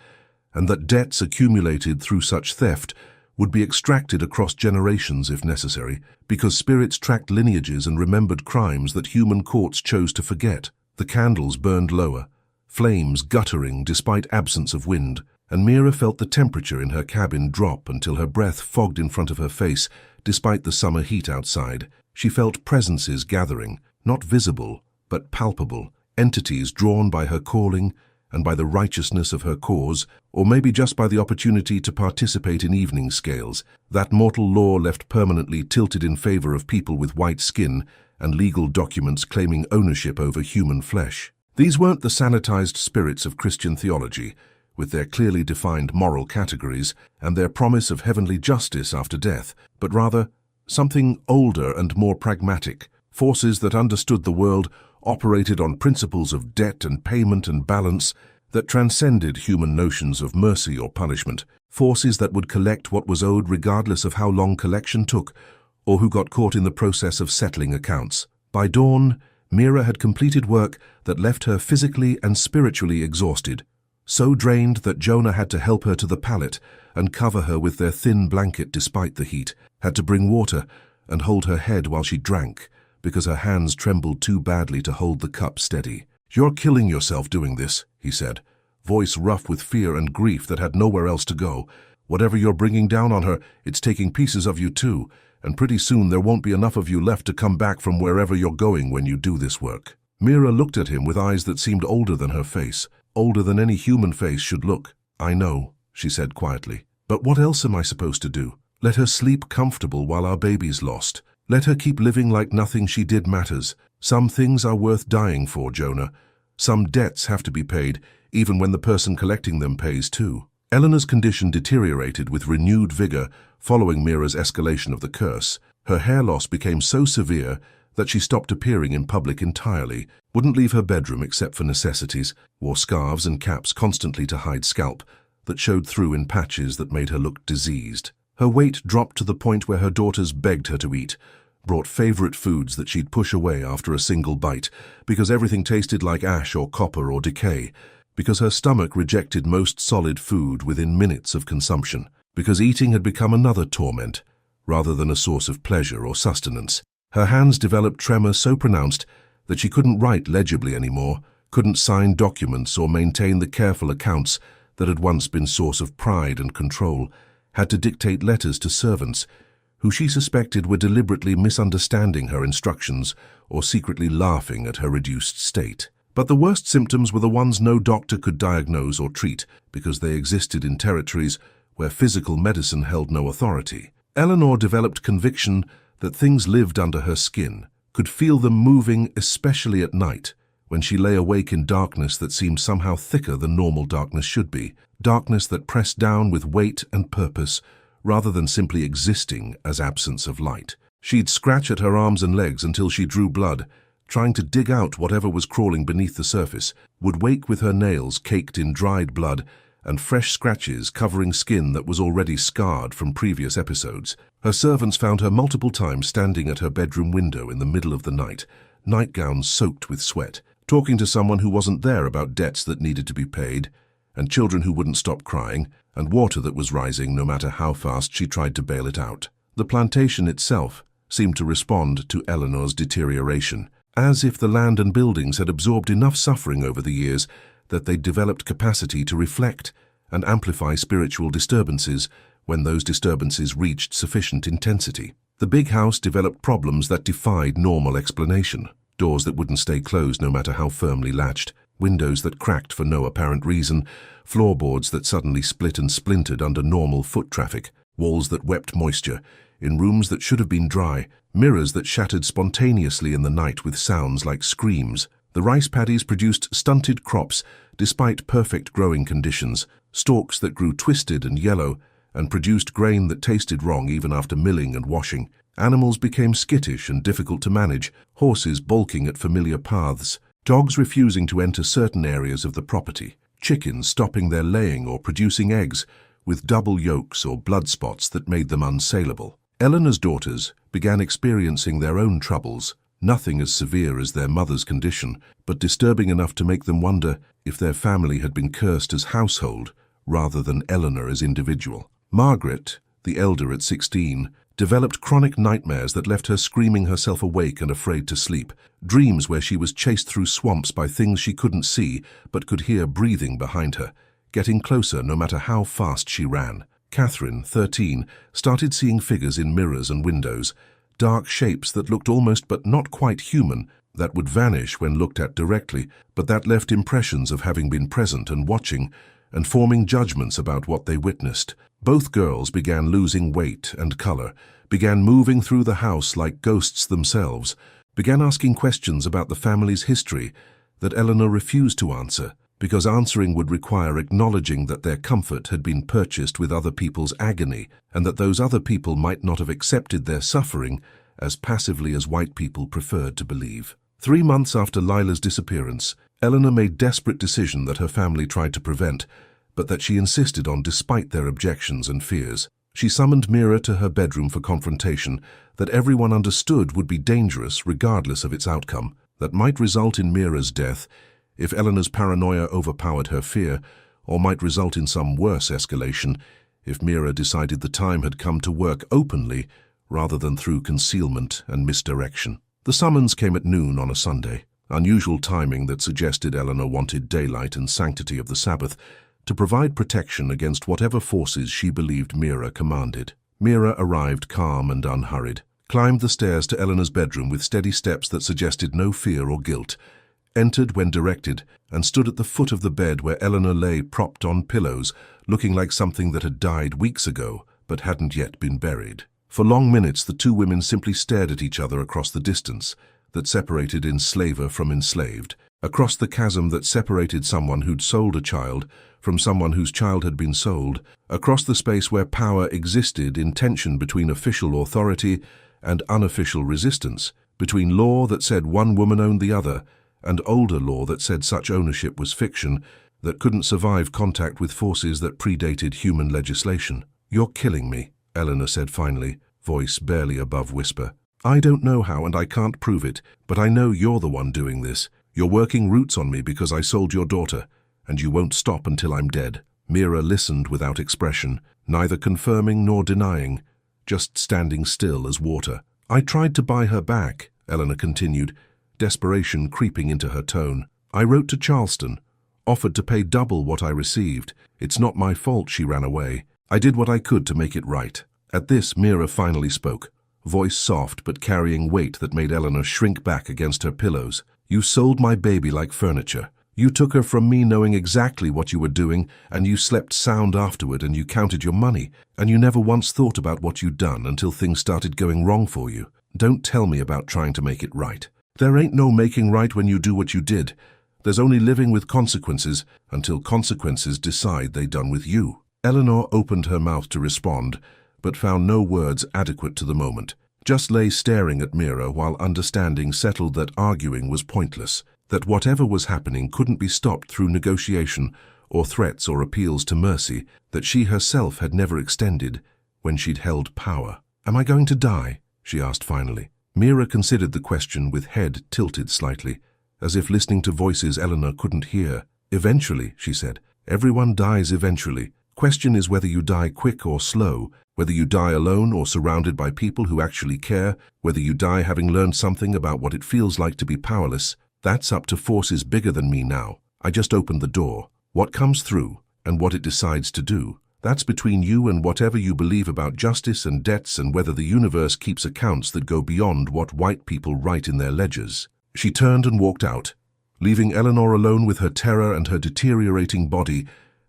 and that debts accumulated through such theft would be extracted across generations if necessary, because spirits tracked lineages and remembered crimes that human courts chose to forget. The candles burned lower, flames guttering despite absence of wind, and Mira felt the temperature in her cabin drop until her breath fogged in front of her face despite the summer heat outside. She felt presences gathering, not visible, but palpable, entities drawn by her calling and by the righteousness of her cause, or maybe just by the opportunity to participate in evening scales, that mortal law left permanently tilted in favor of people with white skin and legal documents claiming ownership over human flesh. These weren't the sanitized spirits of Christian theology, with their clearly defined moral categories and their promise of heavenly justice after death, but rather something older and more pragmatic, forces that understood the world, operated on principles of debt and payment and balance that transcended human notions of mercy or punishment, forces that would collect what was owed regardless of how long collection took or who got caught in the process of settling accounts. By dawn, Mira had completed work that left her physically and spiritually exhausted, so drained that Jonah had to help her to the pallet and cover her with their thin blanket despite the heat, had to bring water and hold her head while she drank, because her hands trembled too badly to hold the cup steady. "You're killing yourself doing this," he said, voice rough with fear and grief that had nowhere else to go. "Whatever you're bringing down on her, it's taking pieces of you too, and pretty soon there won't be enough of you left to come back from wherever you're going when you do this work." Mira looked at him with eyes that seemed older than her face, older than any human face should look. "I know," she said quietly. "But what else am I supposed to do? Let her sleep comfortable while our baby's lost. Let her keep living like nothing she did matters. Some things are worth dying for, Jonah. Some debts have to be paid, even when the person collecting them pays too." Eleanor's condition deteriorated with renewed vigor following Mira's escalation of the curse. Her hair loss became so severe that she stopped appearing in public entirely, wouldn't leave her bedroom except for necessities, wore scarves and caps constantly to hide scalp that showed through in patches that made her look diseased. Her weight dropped to the point where her daughters begged her to eat, brought favorite foods that she'd push away after a single bite, because everything tasted like ash or copper or decay, because her stomach rejected most solid food within minutes of consumption, because eating had become another torment, rather than a source of pleasure or sustenance. Her hands developed tremor so pronounced that she couldn't write legibly anymore, couldn't sign documents or maintain the careful accounts that had once been source of pride and control, had to dictate letters to servants who she suspected were deliberately misunderstanding her instructions or secretly laughing at her reduced state. But the worst symptoms were the ones no doctor could diagnose or treat because they existed in territories where physical medicine held no authority. Eleanor developed conviction that things lived under her skin, could feel them moving, especially at night, when she lay awake in darkness that seemed somehow thicker than normal darkness should be, darkness that pressed down with weight and purpose, rather than simply existing as absence of light. She'd scratch at her arms and legs until she drew blood, trying to dig out whatever was crawling beneath the surface, would wake with her nails caked in dried blood and fresh scratches covering skin that was already scarred from previous episodes. Her servants found her multiple times standing at her bedroom window in the middle of the night, nightgowns soaked with sweat, talking to someone who wasn't there about debts that needed to be paid, and children who wouldn't stop crying, and water that was rising no matter how fast she tried to bail it out. The plantation itself seemed to respond to Eleanor's deterioration, as if the land and buildings had absorbed enough suffering over the years that they'd developed capacity to reflect and amplify spiritual disturbances when those disturbances reached sufficient intensity. The big house developed problems that defied normal explanation. Doors that wouldn't stay closed no matter how firmly latched, windows that cracked for no apparent reason, floorboards that suddenly split and splintered under normal foot traffic, walls that wept moisture, in rooms that should have been dry, mirrors that shattered spontaneously in the night with sounds like screams. The rice paddies produced stunted crops despite perfect growing conditions, stalks that grew twisted and yellow, and produced grain that tasted wrong even after milling and washing. Animals became skittish and difficult to manage, horses balking at familiar paths, dogs refusing to enter certain areas of the property, chickens stopping their laying or producing eggs with double yolks or blood spots that made them unsaleable. Eleanor's daughters began experiencing their own troubles, nothing as severe as their mother's condition, but disturbing enough to make them wonder if their family had been cursed as household rather than Eleanor as individual. Margaret, the elder at 16, developed chronic nightmares that left her screaming herself awake and afraid to sleep, dreams where she was chased through swamps by things she couldn't see but could hear breathing behind her, getting closer no matter how fast she ran. Catherine, 13, started seeing figures in mirrors and windows, dark shapes that looked almost but not quite human, that would vanish when looked at directly, but that left impressions of having been present and watching, and forming judgments about what they witnessed. Both girls began losing weight and color, began moving through the house like ghosts themselves, began asking questions about the family's history that Eleanor refused to answer, because answering would require acknowledging that their comfort had been purchased with other people's agony, and that those other people might not have accepted their suffering as passively as white people preferred to believe. 3 months after Lila's disappearance, Eleanor made desperate decision that her family tried to prevent, but that she insisted on despite their objections and fears. She summoned Mira to her bedroom for confrontation that everyone understood would be dangerous regardless of its outcome, that might result in Mira's death if Eleanor's paranoia overpowered her fear, or might result in some worse escalation if Mira decided the time had come to work openly rather than through concealment and misdirection. The summons came at noon on a Sunday, unusual timing that suggested Eleanor wanted daylight and sanctity of the Sabbath to provide protection against whatever forces she believed Mira commanded. Mira arrived calm and unhurried, climbed the stairs to Eleanor's bedroom with steady steps that suggested no fear or guilt, entered when directed, and stood at the foot of the bed where Eleanor lay propped on pillows, looking like something that had died weeks ago but hadn't yet been buried. For long minutes the two women simply stared at each other across the distance that separated enslaver from enslaved, across the chasm that separated someone who'd sold a child from someone whose child had been sold, across the space where power existed in tension between official authority and unofficial resistance, between law that said one woman owned the other and older law that said such ownership was fiction, that couldn't survive contact with forces that predated human legislation. "You're killing me," Eleanor said finally, voice barely above whisper. "I don't know how and I can't prove it, but I know you're the one doing this. You're working roots on me because I sold your daughter, and you won't stop until I'm dead." Mira listened without expression, neither confirming nor denying, just standing still as water. "I tried to buy her back," Eleanor continued, desperation creeping into her tone. "I wrote to Charleston, offered to pay double what I received. It's not my fault she ran away. I did what I could to make it right." At this, Mira finally spoke, voice soft but carrying weight that made Eleanor shrink back against her pillows. "You sold my baby like furniture. You took her from me knowing exactly what you were doing, and you slept sound afterward, and you counted your money, and you never once thought about what you'd done until things started going wrong for you. Don't tell me about trying to make it right. There ain't no making right when you do what you did. There's only living with consequences until consequences decide they done with you." Eleanor opened her mouth to respond, but found no words adequate to the moment. Just lay staring at Mira while understanding settled that arguing was pointless, that whatever was happening couldn't be stopped through negotiation or threats or appeals to mercy that she herself had never extended when she'd held power. "Am I going to die?" she asked finally. Mira considered the question with head tilted slightly, as if listening to voices Eleanor couldn't hear. "Eventually," she said. "Everyone dies eventually. Question is whether you die quick or slow, whether you die alone or surrounded by people who actually care, whether you die having learned something about what it feels like to be powerless. That's up to forces bigger than me now. I just opened the door. What comes through, and what it decides to do, that's between you and whatever you believe about justice and debts and whether the universe keeps accounts that go beyond what white people write in their ledgers." She turned and walked out, leaving Eleanor alone with her terror and her deteriorating body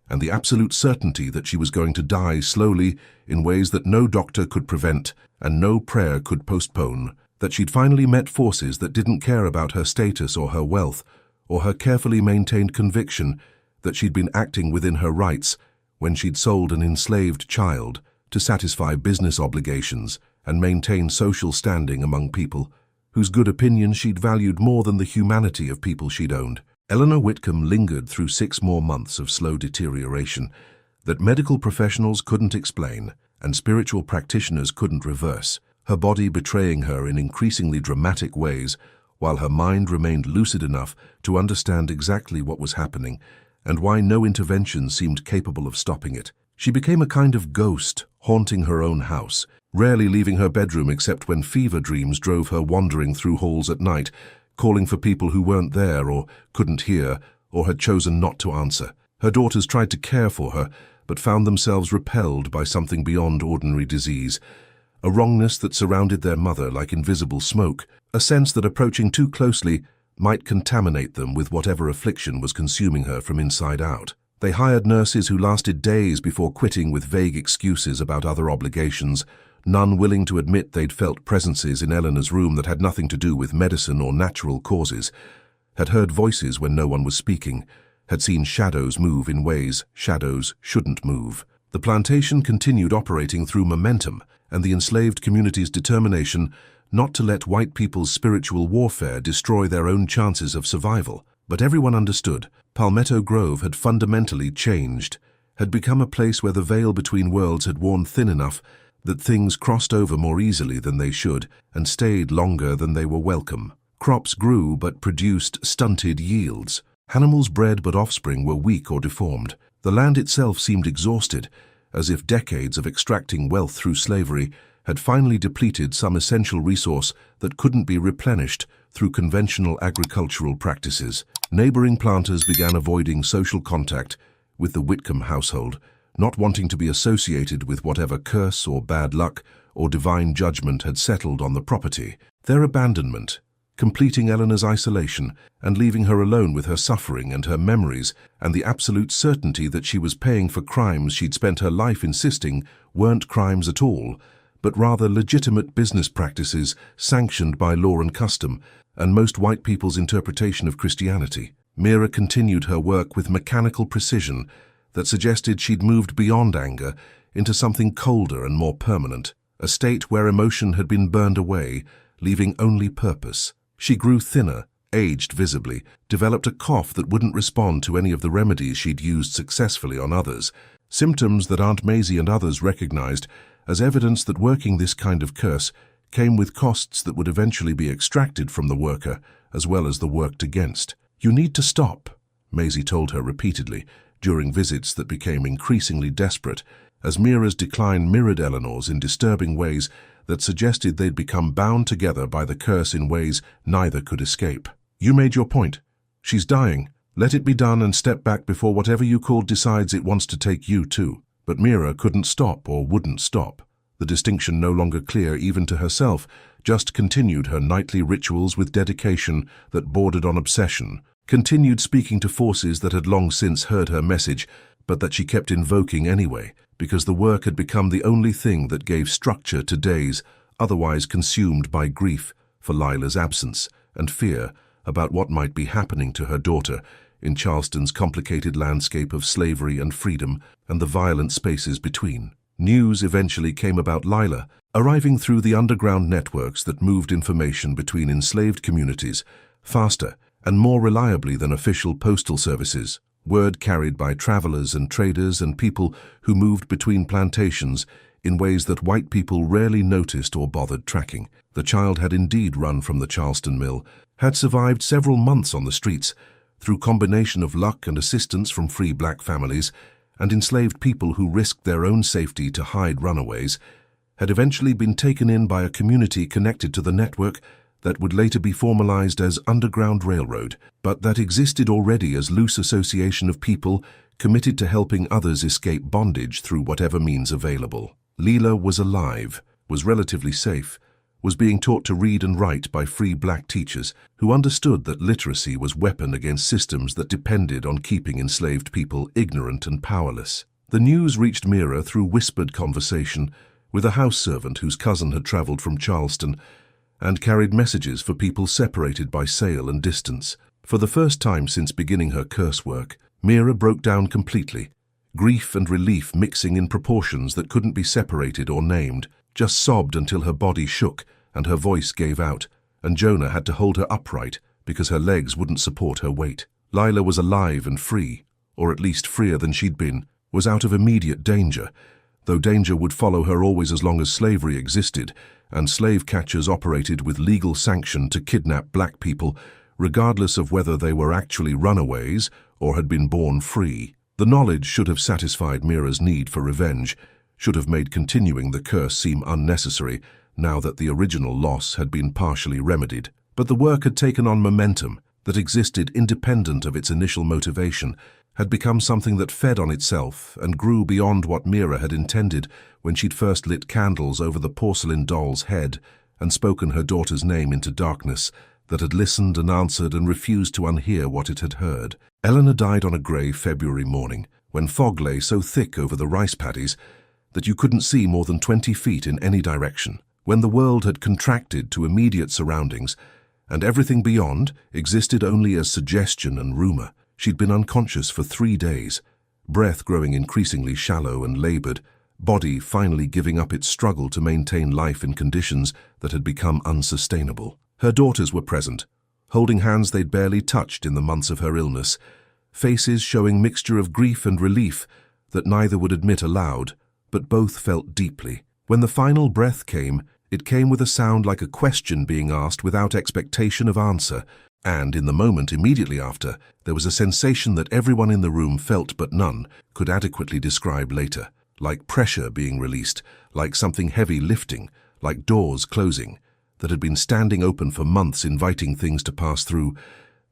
and the absolute certainty that she was going to die slowly in ways that no doctor could prevent and no prayer could postpone, that she'd finally met forces that didn't care about her status or her wealth or her carefully maintained conviction that she'd been acting within her rights when she'd sold an enslaved child to satisfy business obligations and maintain social standing among people whose good opinion she'd valued more than the humanity of people she'd owned. Eleanor Whitcomb lingered through 6 more months of slow deterioration that medical professionals couldn't explain and spiritual practitioners couldn't reverse, her body betraying her in increasingly dramatic ways while her mind remained lucid enough to understand exactly what was happening and why no intervention seemed capable of stopping it. She became a kind of ghost haunting her own house, rarely leaving her bedroom except when fever dreams drove her wandering through halls at night, calling for people who weren't there or couldn't hear or had chosen not to answer. Her daughters tried to care for her, but found themselves repelled by something beyond ordinary disease, a wrongness that surrounded their mother like invisible smoke, a sense that approaching too closely might contaminate them with whatever affliction was consuming her from inside out. They hired nurses who lasted days before quitting with vague excuses about other obligations, none willing to admit they'd felt presences in Eleanor's room that had nothing to do with medicine or natural causes, had heard voices when no one was speaking, had seen shadows move in ways shadows shouldn't move. The plantation continued operating through momentum and the enslaved community's determination not to let white people's spiritual warfare destroy their own chances of survival. But everyone understood. Palmetto Grove had fundamentally changed, had become a place where the veil between worlds had worn thin enough that things crossed over more easily than they should and stayed longer than they were welcome. Crops grew but produced stunted yields. Animals bred but offspring were weak or deformed. The land itself seemed exhausted, as if decades of extracting wealth through slavery had finally depleted some essential resource that couldn't be replenished through conventional agricultural practices. Neighboring planters began avoiding social contact with the Whitcomb household, not wanting to be associated with whatever curse or bad luck or divine judgment had settled on the property. Their abandonment, completing Eleanor's isolation and leaving her alone with her suffering and her memories and the absolute certainty that she was paying for crimes she'd spent her life insisting weren't crimes at all, but rather legitimate business practices sanctioned by law and custom and most white people's interpretation of Christianity. Mira continued her work with mechanical precision that suggested she'd moved beyond anger into something colder and more permanent, a state where emotion had been burned away, leaving only purpose. She grew thinner, aged visibly, developed a cough that wouldn't respond to any of the remedies she'd used successfully on others, symptoms that Aunt Maisie and others recognized as evidence that working this kind of curse came with costs that would eventually be extracted from the worker as well as the worked against. "You need to stop," Maisie told her repeatedly, during visits that became increasingly desperate, as Mira's decline mirrored Eleanor's in disturbing ways that suggested they'd become bound together by the curse in ways neither could escape. You made your point. She's dying. Let it be done and step back before whatever you called decides it wants to take you too. But Mira couldn't stop or wouldn't stop. The distinction no longer clear even to herself, just continued her nightly rituals with dedication that bordered on obsession, continued speaking to forces that had long since heard her message, but that she kept invoking anyway, because the work had become the only thing that gave structure to days otherwise consumed by grief for Lila's absence and fear about what might be happening to her daughter in Charleston's complicated landscape of slavery and freedom and the violent spaces between. News eventually came about Lila, arriving through the underground networks that moved information between enslaved communities faster and more reliably than official postal services. Word carried by travelers and traders and people who moved between plantations in ways that white people rarely noticed or bothered tracking. The child had indeed run from the Charleston mill, had survived several months on the streets, through combination of luck and assistance from free black families and enslaved people who risked their own safety to hide runaways, had eventually been taken in by a community connected to the network that would later be formalized as Underground Railroad, but that existed already as loose association of people committed to helping others escape bondage through whatever means available. Lila was alive, was relatively safe, was being taught to read and write by free black teachers who understood that literacy was weapon against systems that depended on keeping enslaved people ignorant and powerless. The news reached Mira through whispered conversation with a house servant whose cousin had traveled from Charleston and carried messages for people separated by sail and distance. For the first time since beginning her curse work, Mira broke down completely, grief and relief mixing in proportions that couldn't be separated or named, just sobbed until her body shook and her voice gave out, and Jonah had to hold her upright because her legs wouldn't support her weight. Lila was alive and free, or at least freer than she'd been, was out of immediate danger, though danger would follow her always as long as slavery existed, and slave catchers operated with legal sanction to kidnap black people, regardless of whether they were actually runaways or had been born free. The knowledge should have satisfied Mira's need for revenge, should have made continuing the curse seem unnecessary now that the original loss had been partially remedied. But the work had taken on momentum that existed independent of its initial motivation, had become something that fed on itself and grew beyond what Mira had intended when she'd first lit candles over the porcelain doll's head and spoken her daughter's name into darkness that had listened and answered and refused to unhear what it had heard. Eleanor died on a grey February morning when fog lay so thick over the rice paddies that you couldn't see more than 20 feet in any direction, when the world had contracted to immediate surroundings and everything beyond existed only as suggestion and rumor. She'd been unconscious for 3 days, breath growing increasingly shallow and labored, body finally giving up its struggle to maintain life in conditions that had become unsustainable. Her daughters were present, holding hands they'd barely touched in the months of her illness, faces showing mixture of grief and relief that neither would admit aloud, but both felt deeply. When the final breath came, it came with a sound like a question being asked without expectation of answer, and in the moment immediately after, there was a sensation that everyone in the room felt but none could adequately describe later, like pressure being released, like something heavy lifting, like doors closing, that had been standing open for months inviting things to pass through,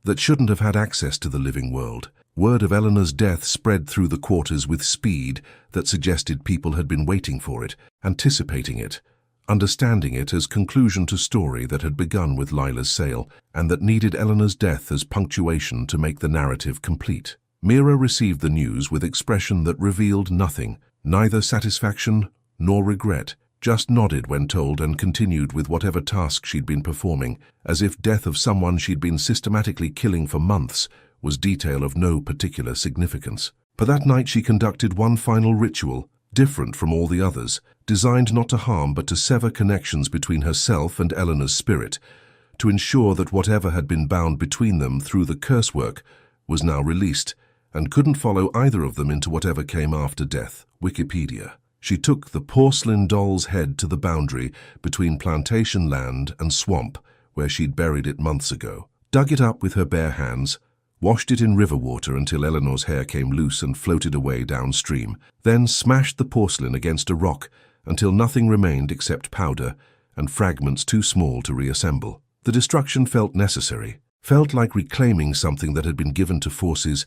that shouldn't have had access to the living world. Word of Eleanor's death spread through the quarters with speed that suggested people had been waiting for it, anticipating it, understanding it as conclusion to story that had begun with Lila's sale, and that needed Eleanor's death as punctuation to make the narrative complete. Mira received the news with expression that revealed nothing, neither satisfaction nor regret, just nodded when told and continued with whatever task she'd been performing, as if death of someone she'd been systematically killing for months was detail of no particular significance. But that night she conducted one final ritual, different from all the others, designed not to harm but to sever connections between herself and Eleanor's spirit, to ensure that whatever had been bound between them through the curse work was now released and couldn't follow either of them into whatever came after death. Wikipedia. She took the porcelain doll's head to the boundary between plantation land and swamp where she'd buried it months ago, dug it up with her bare hands, washed it in river water until Eleanor's hair came loose and floated away downstream, then smashed the porcelain against a rock until nothing remained except powder and fragments too small to reassemble. The destruction felt necessary, felt like reclaiming something that had been given to forces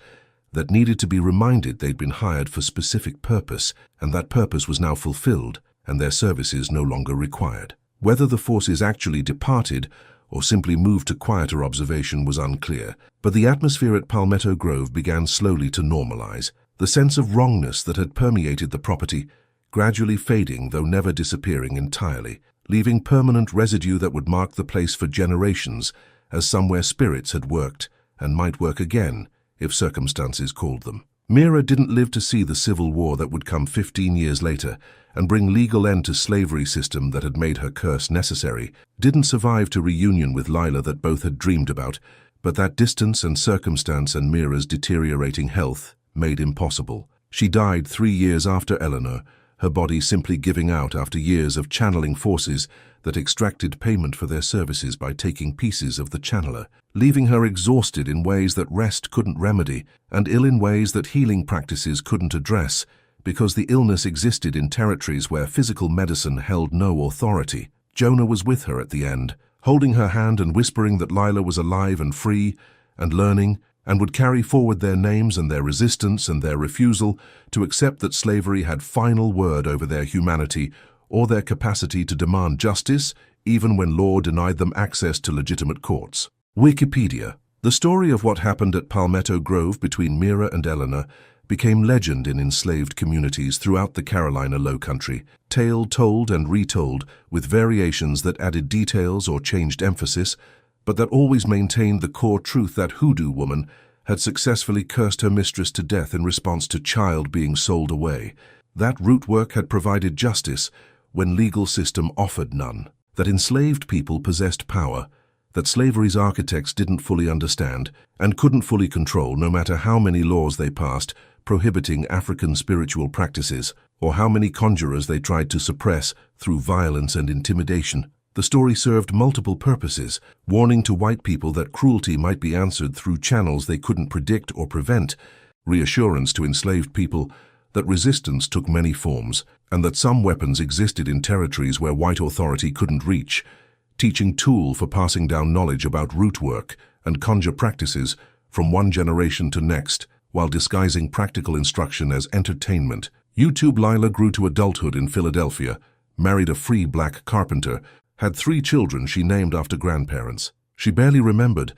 that needed to be reminded they'd been hired for specific purpose, and that purpose was now fulfilled and their services no longer required. Whether the forces actually departed or simply moved to quieter observation was unclear, but the atmosphere at Palmetto Grove began slowly to normalize, the sense of wrongness that had permeated the property gradually fading though never disappearing entirely, leaving permanent residue that would mark the place for generations as somewhere spirits had worked and might work again if circumstances called them. Mira didn't live to see the civil war that would come 15 years later and bring legal end to slavery system that had made her curse necessary, didn't survive to reunion with Lila that both had dreamed about, but that distance and circumstance and Mira's deteriorating health made impossible. She died 3 years after Eleanor, her body simply giving out after years of channeling forces that extracted payment for their services by taking pieces of the channeler, leaving her exhausted in ways that rest couldn't remedy and ill in ways that healing practices couldn't address, because the illness existed in territories where physical medicine held no authority. Jonah was with her at the end, holding her hand and whispering that Lila was alive and free and learning, and would carry forward their names and their resistance and their refusal to accept that slavery had final word over their humanity or their capacity to demand justice, even when law denied them access to legitimate courts. Wikipedia. The story of what happened at Palmetto Grove between Mira and Eleanor became legend in enslaved communities throughout the Carolina Lowcountry, tale told and retold with variations that added details or changed emphasis, but that always maintained the core truth that Hoodoo woman had successfully cursed her mistress to death in response to child being sold away. That root work had provided justice when legal system offered none. That enslaved people possessed power that slavery's architects didn't fully understand and couldn't fully control, no matter how many laws they passed prohibiting African spiritual practices or how many conjurers they tried to suppress through violence and intimidation. The story served multiple purposes, warning to white people that cruelty might be answered through channels they couldn't predict or prevent, reassurance to enslaved people that resistance took many forms, and that some weapons existed in territories where white authority couldn't reach, teaching tool for passing down knowledge about root work and conjure practices from one generation to next, while disguising practical instruction as entertainment. YouTube Lila grew to adulthood in Philadelphia, married a free black carpenter, had 3 children she named after grandparents she barely remembered,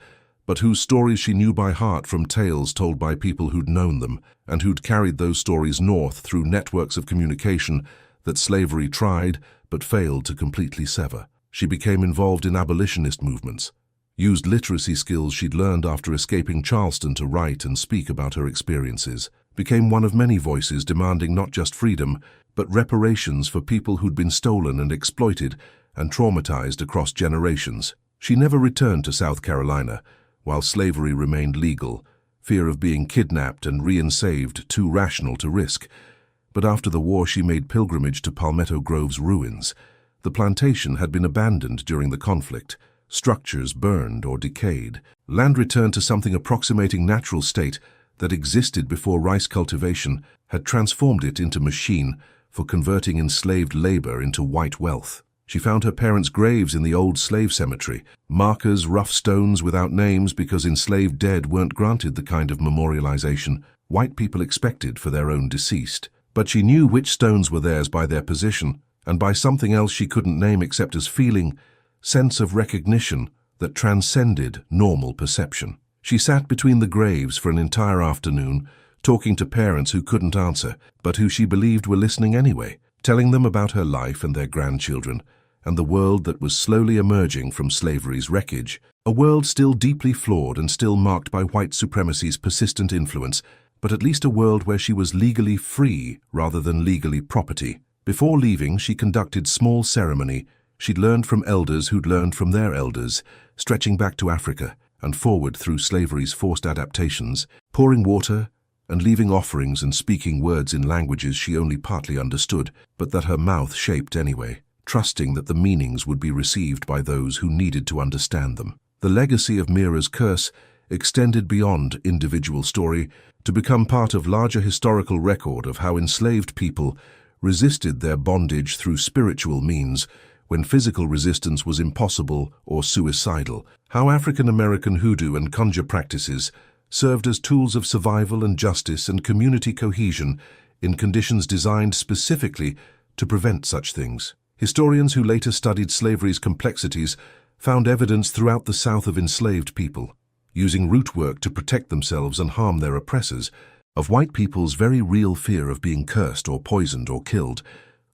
but whose stories she knew by heart from tales told by people who'd known them, and who'd carried those stories north through networks of communication that slavery tried but failed to completely sever. She became involved in abolitionist movements, used literacy skills she'd learned after escaping Charleston to write and speak about her experiences, became one of many voices demanding not just freedom, but reparations for people who'd been stolen and exploited and traumatized across generations. She never returned to South Carolina, while slavery remained legal, fear of being kidnapped and re-enslaved too rational to risk. But after the war she made pilgrimage to Palmetto Grove's ruins. The plantation had been abandoned during the conflict, structures burned or decayed. Land returned to something approximating natural state that existed before rice cultivation had transformed it into machine for converting enslaved labor into white wealth. She found her parents' graves in the old slave cemetery, markers, rough stones without names because enslaved dead weren't granted the kind of memorialization white people expected for their own deceased. But she knew which stones were theirs by their position and by something else she couldn't name except as feeling, sense of recognition that transcended normal perception. She sat between the graves for an entire afternoon, talking to parents who couldn't answer, but who she believed were listening anyway, telling them about her life and their grandchildren, and the world that was slowly emerging from slavery's wreckage, a world still deeply flawed and still marked by white supremacy's persistent influence, but at least a world where she was legally free rather than legally property. Before leaving, she conducted small ceremony she'd learned from elders who'd learned from their elders, stretching back to Africa and forward through slavery's forced adaptations, pouring water and leaving offerings and speaking words in languages she only partly understood, but that her mouth shaped anyway, trusting that the meanings would be received by those who needed to understand them. The legacy of Mira's curse extended beyond individual story to become part of larger historical record of how enslaved people resisted their bondage through spiritual means when physical resistance was impossible or suicidal, how African American hoodoo and conjure practices served as tools of survival and justice and community cohesion in conditions designed specifically to prevent such things. Historians who later studied slavery's complexities found evidence throughout the South of enslaved people, using root work to protect themselves and harm their oppressors, of white people's very real fear of being cursed or poisoned or killed,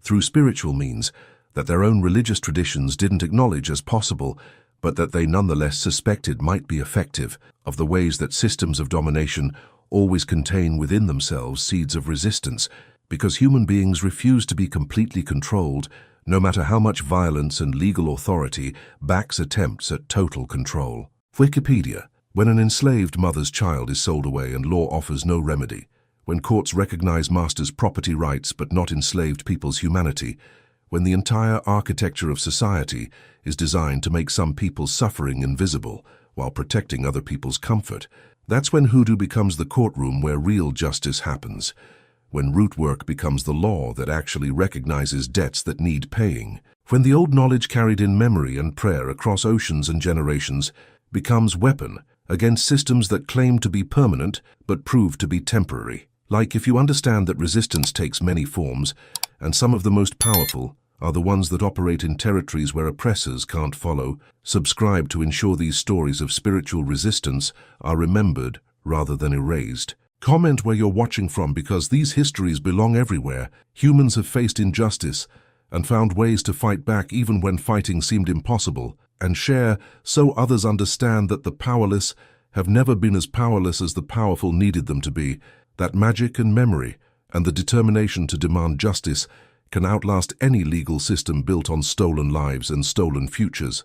through spiritual means that their own religious traditions didn't acknowledge as possible, but that they nonetheless suspected might be effective, of the ways that systems of domination always contain within themselves seeds of resistance, because human beings refuse to be completely controlled, no matter how much violence and legal authority backs attempts at total control. Wikipedia. When an enslaved mother's child is sold away and law offers no remedy, when courts recognize masters' property rights but not enslaved people's humanity, when the entire architecture of society is designed to make some people's suffering invisible while protecting other people's comfort, that's when hoodoo becomes the courtroom where real justice happens, when root work becomes the law that actually recognizes debts that need paying, when the old knowledge carried in memory and prayer across oceans and generations becomes weapon against systems that claim to be permanent but prove to be temporary. Like, if you understand that resistance takes many forms, and some of the most powerful are the ones that operate in territories where oppressors can't follow, subscribe to ensure these stories of spiritual resistance are remembered rather than erased. Comment where you're watching from, because these histories belong everywhere. Humans have faced injustice and found ways to fight back even when fighting seemed impossible, and share so others understand that the powerless have never been as powerless as the powerful needed them to be, that magic and memory and the determination to demand justice can outlast any legal system built on stolen lives and stolen futures.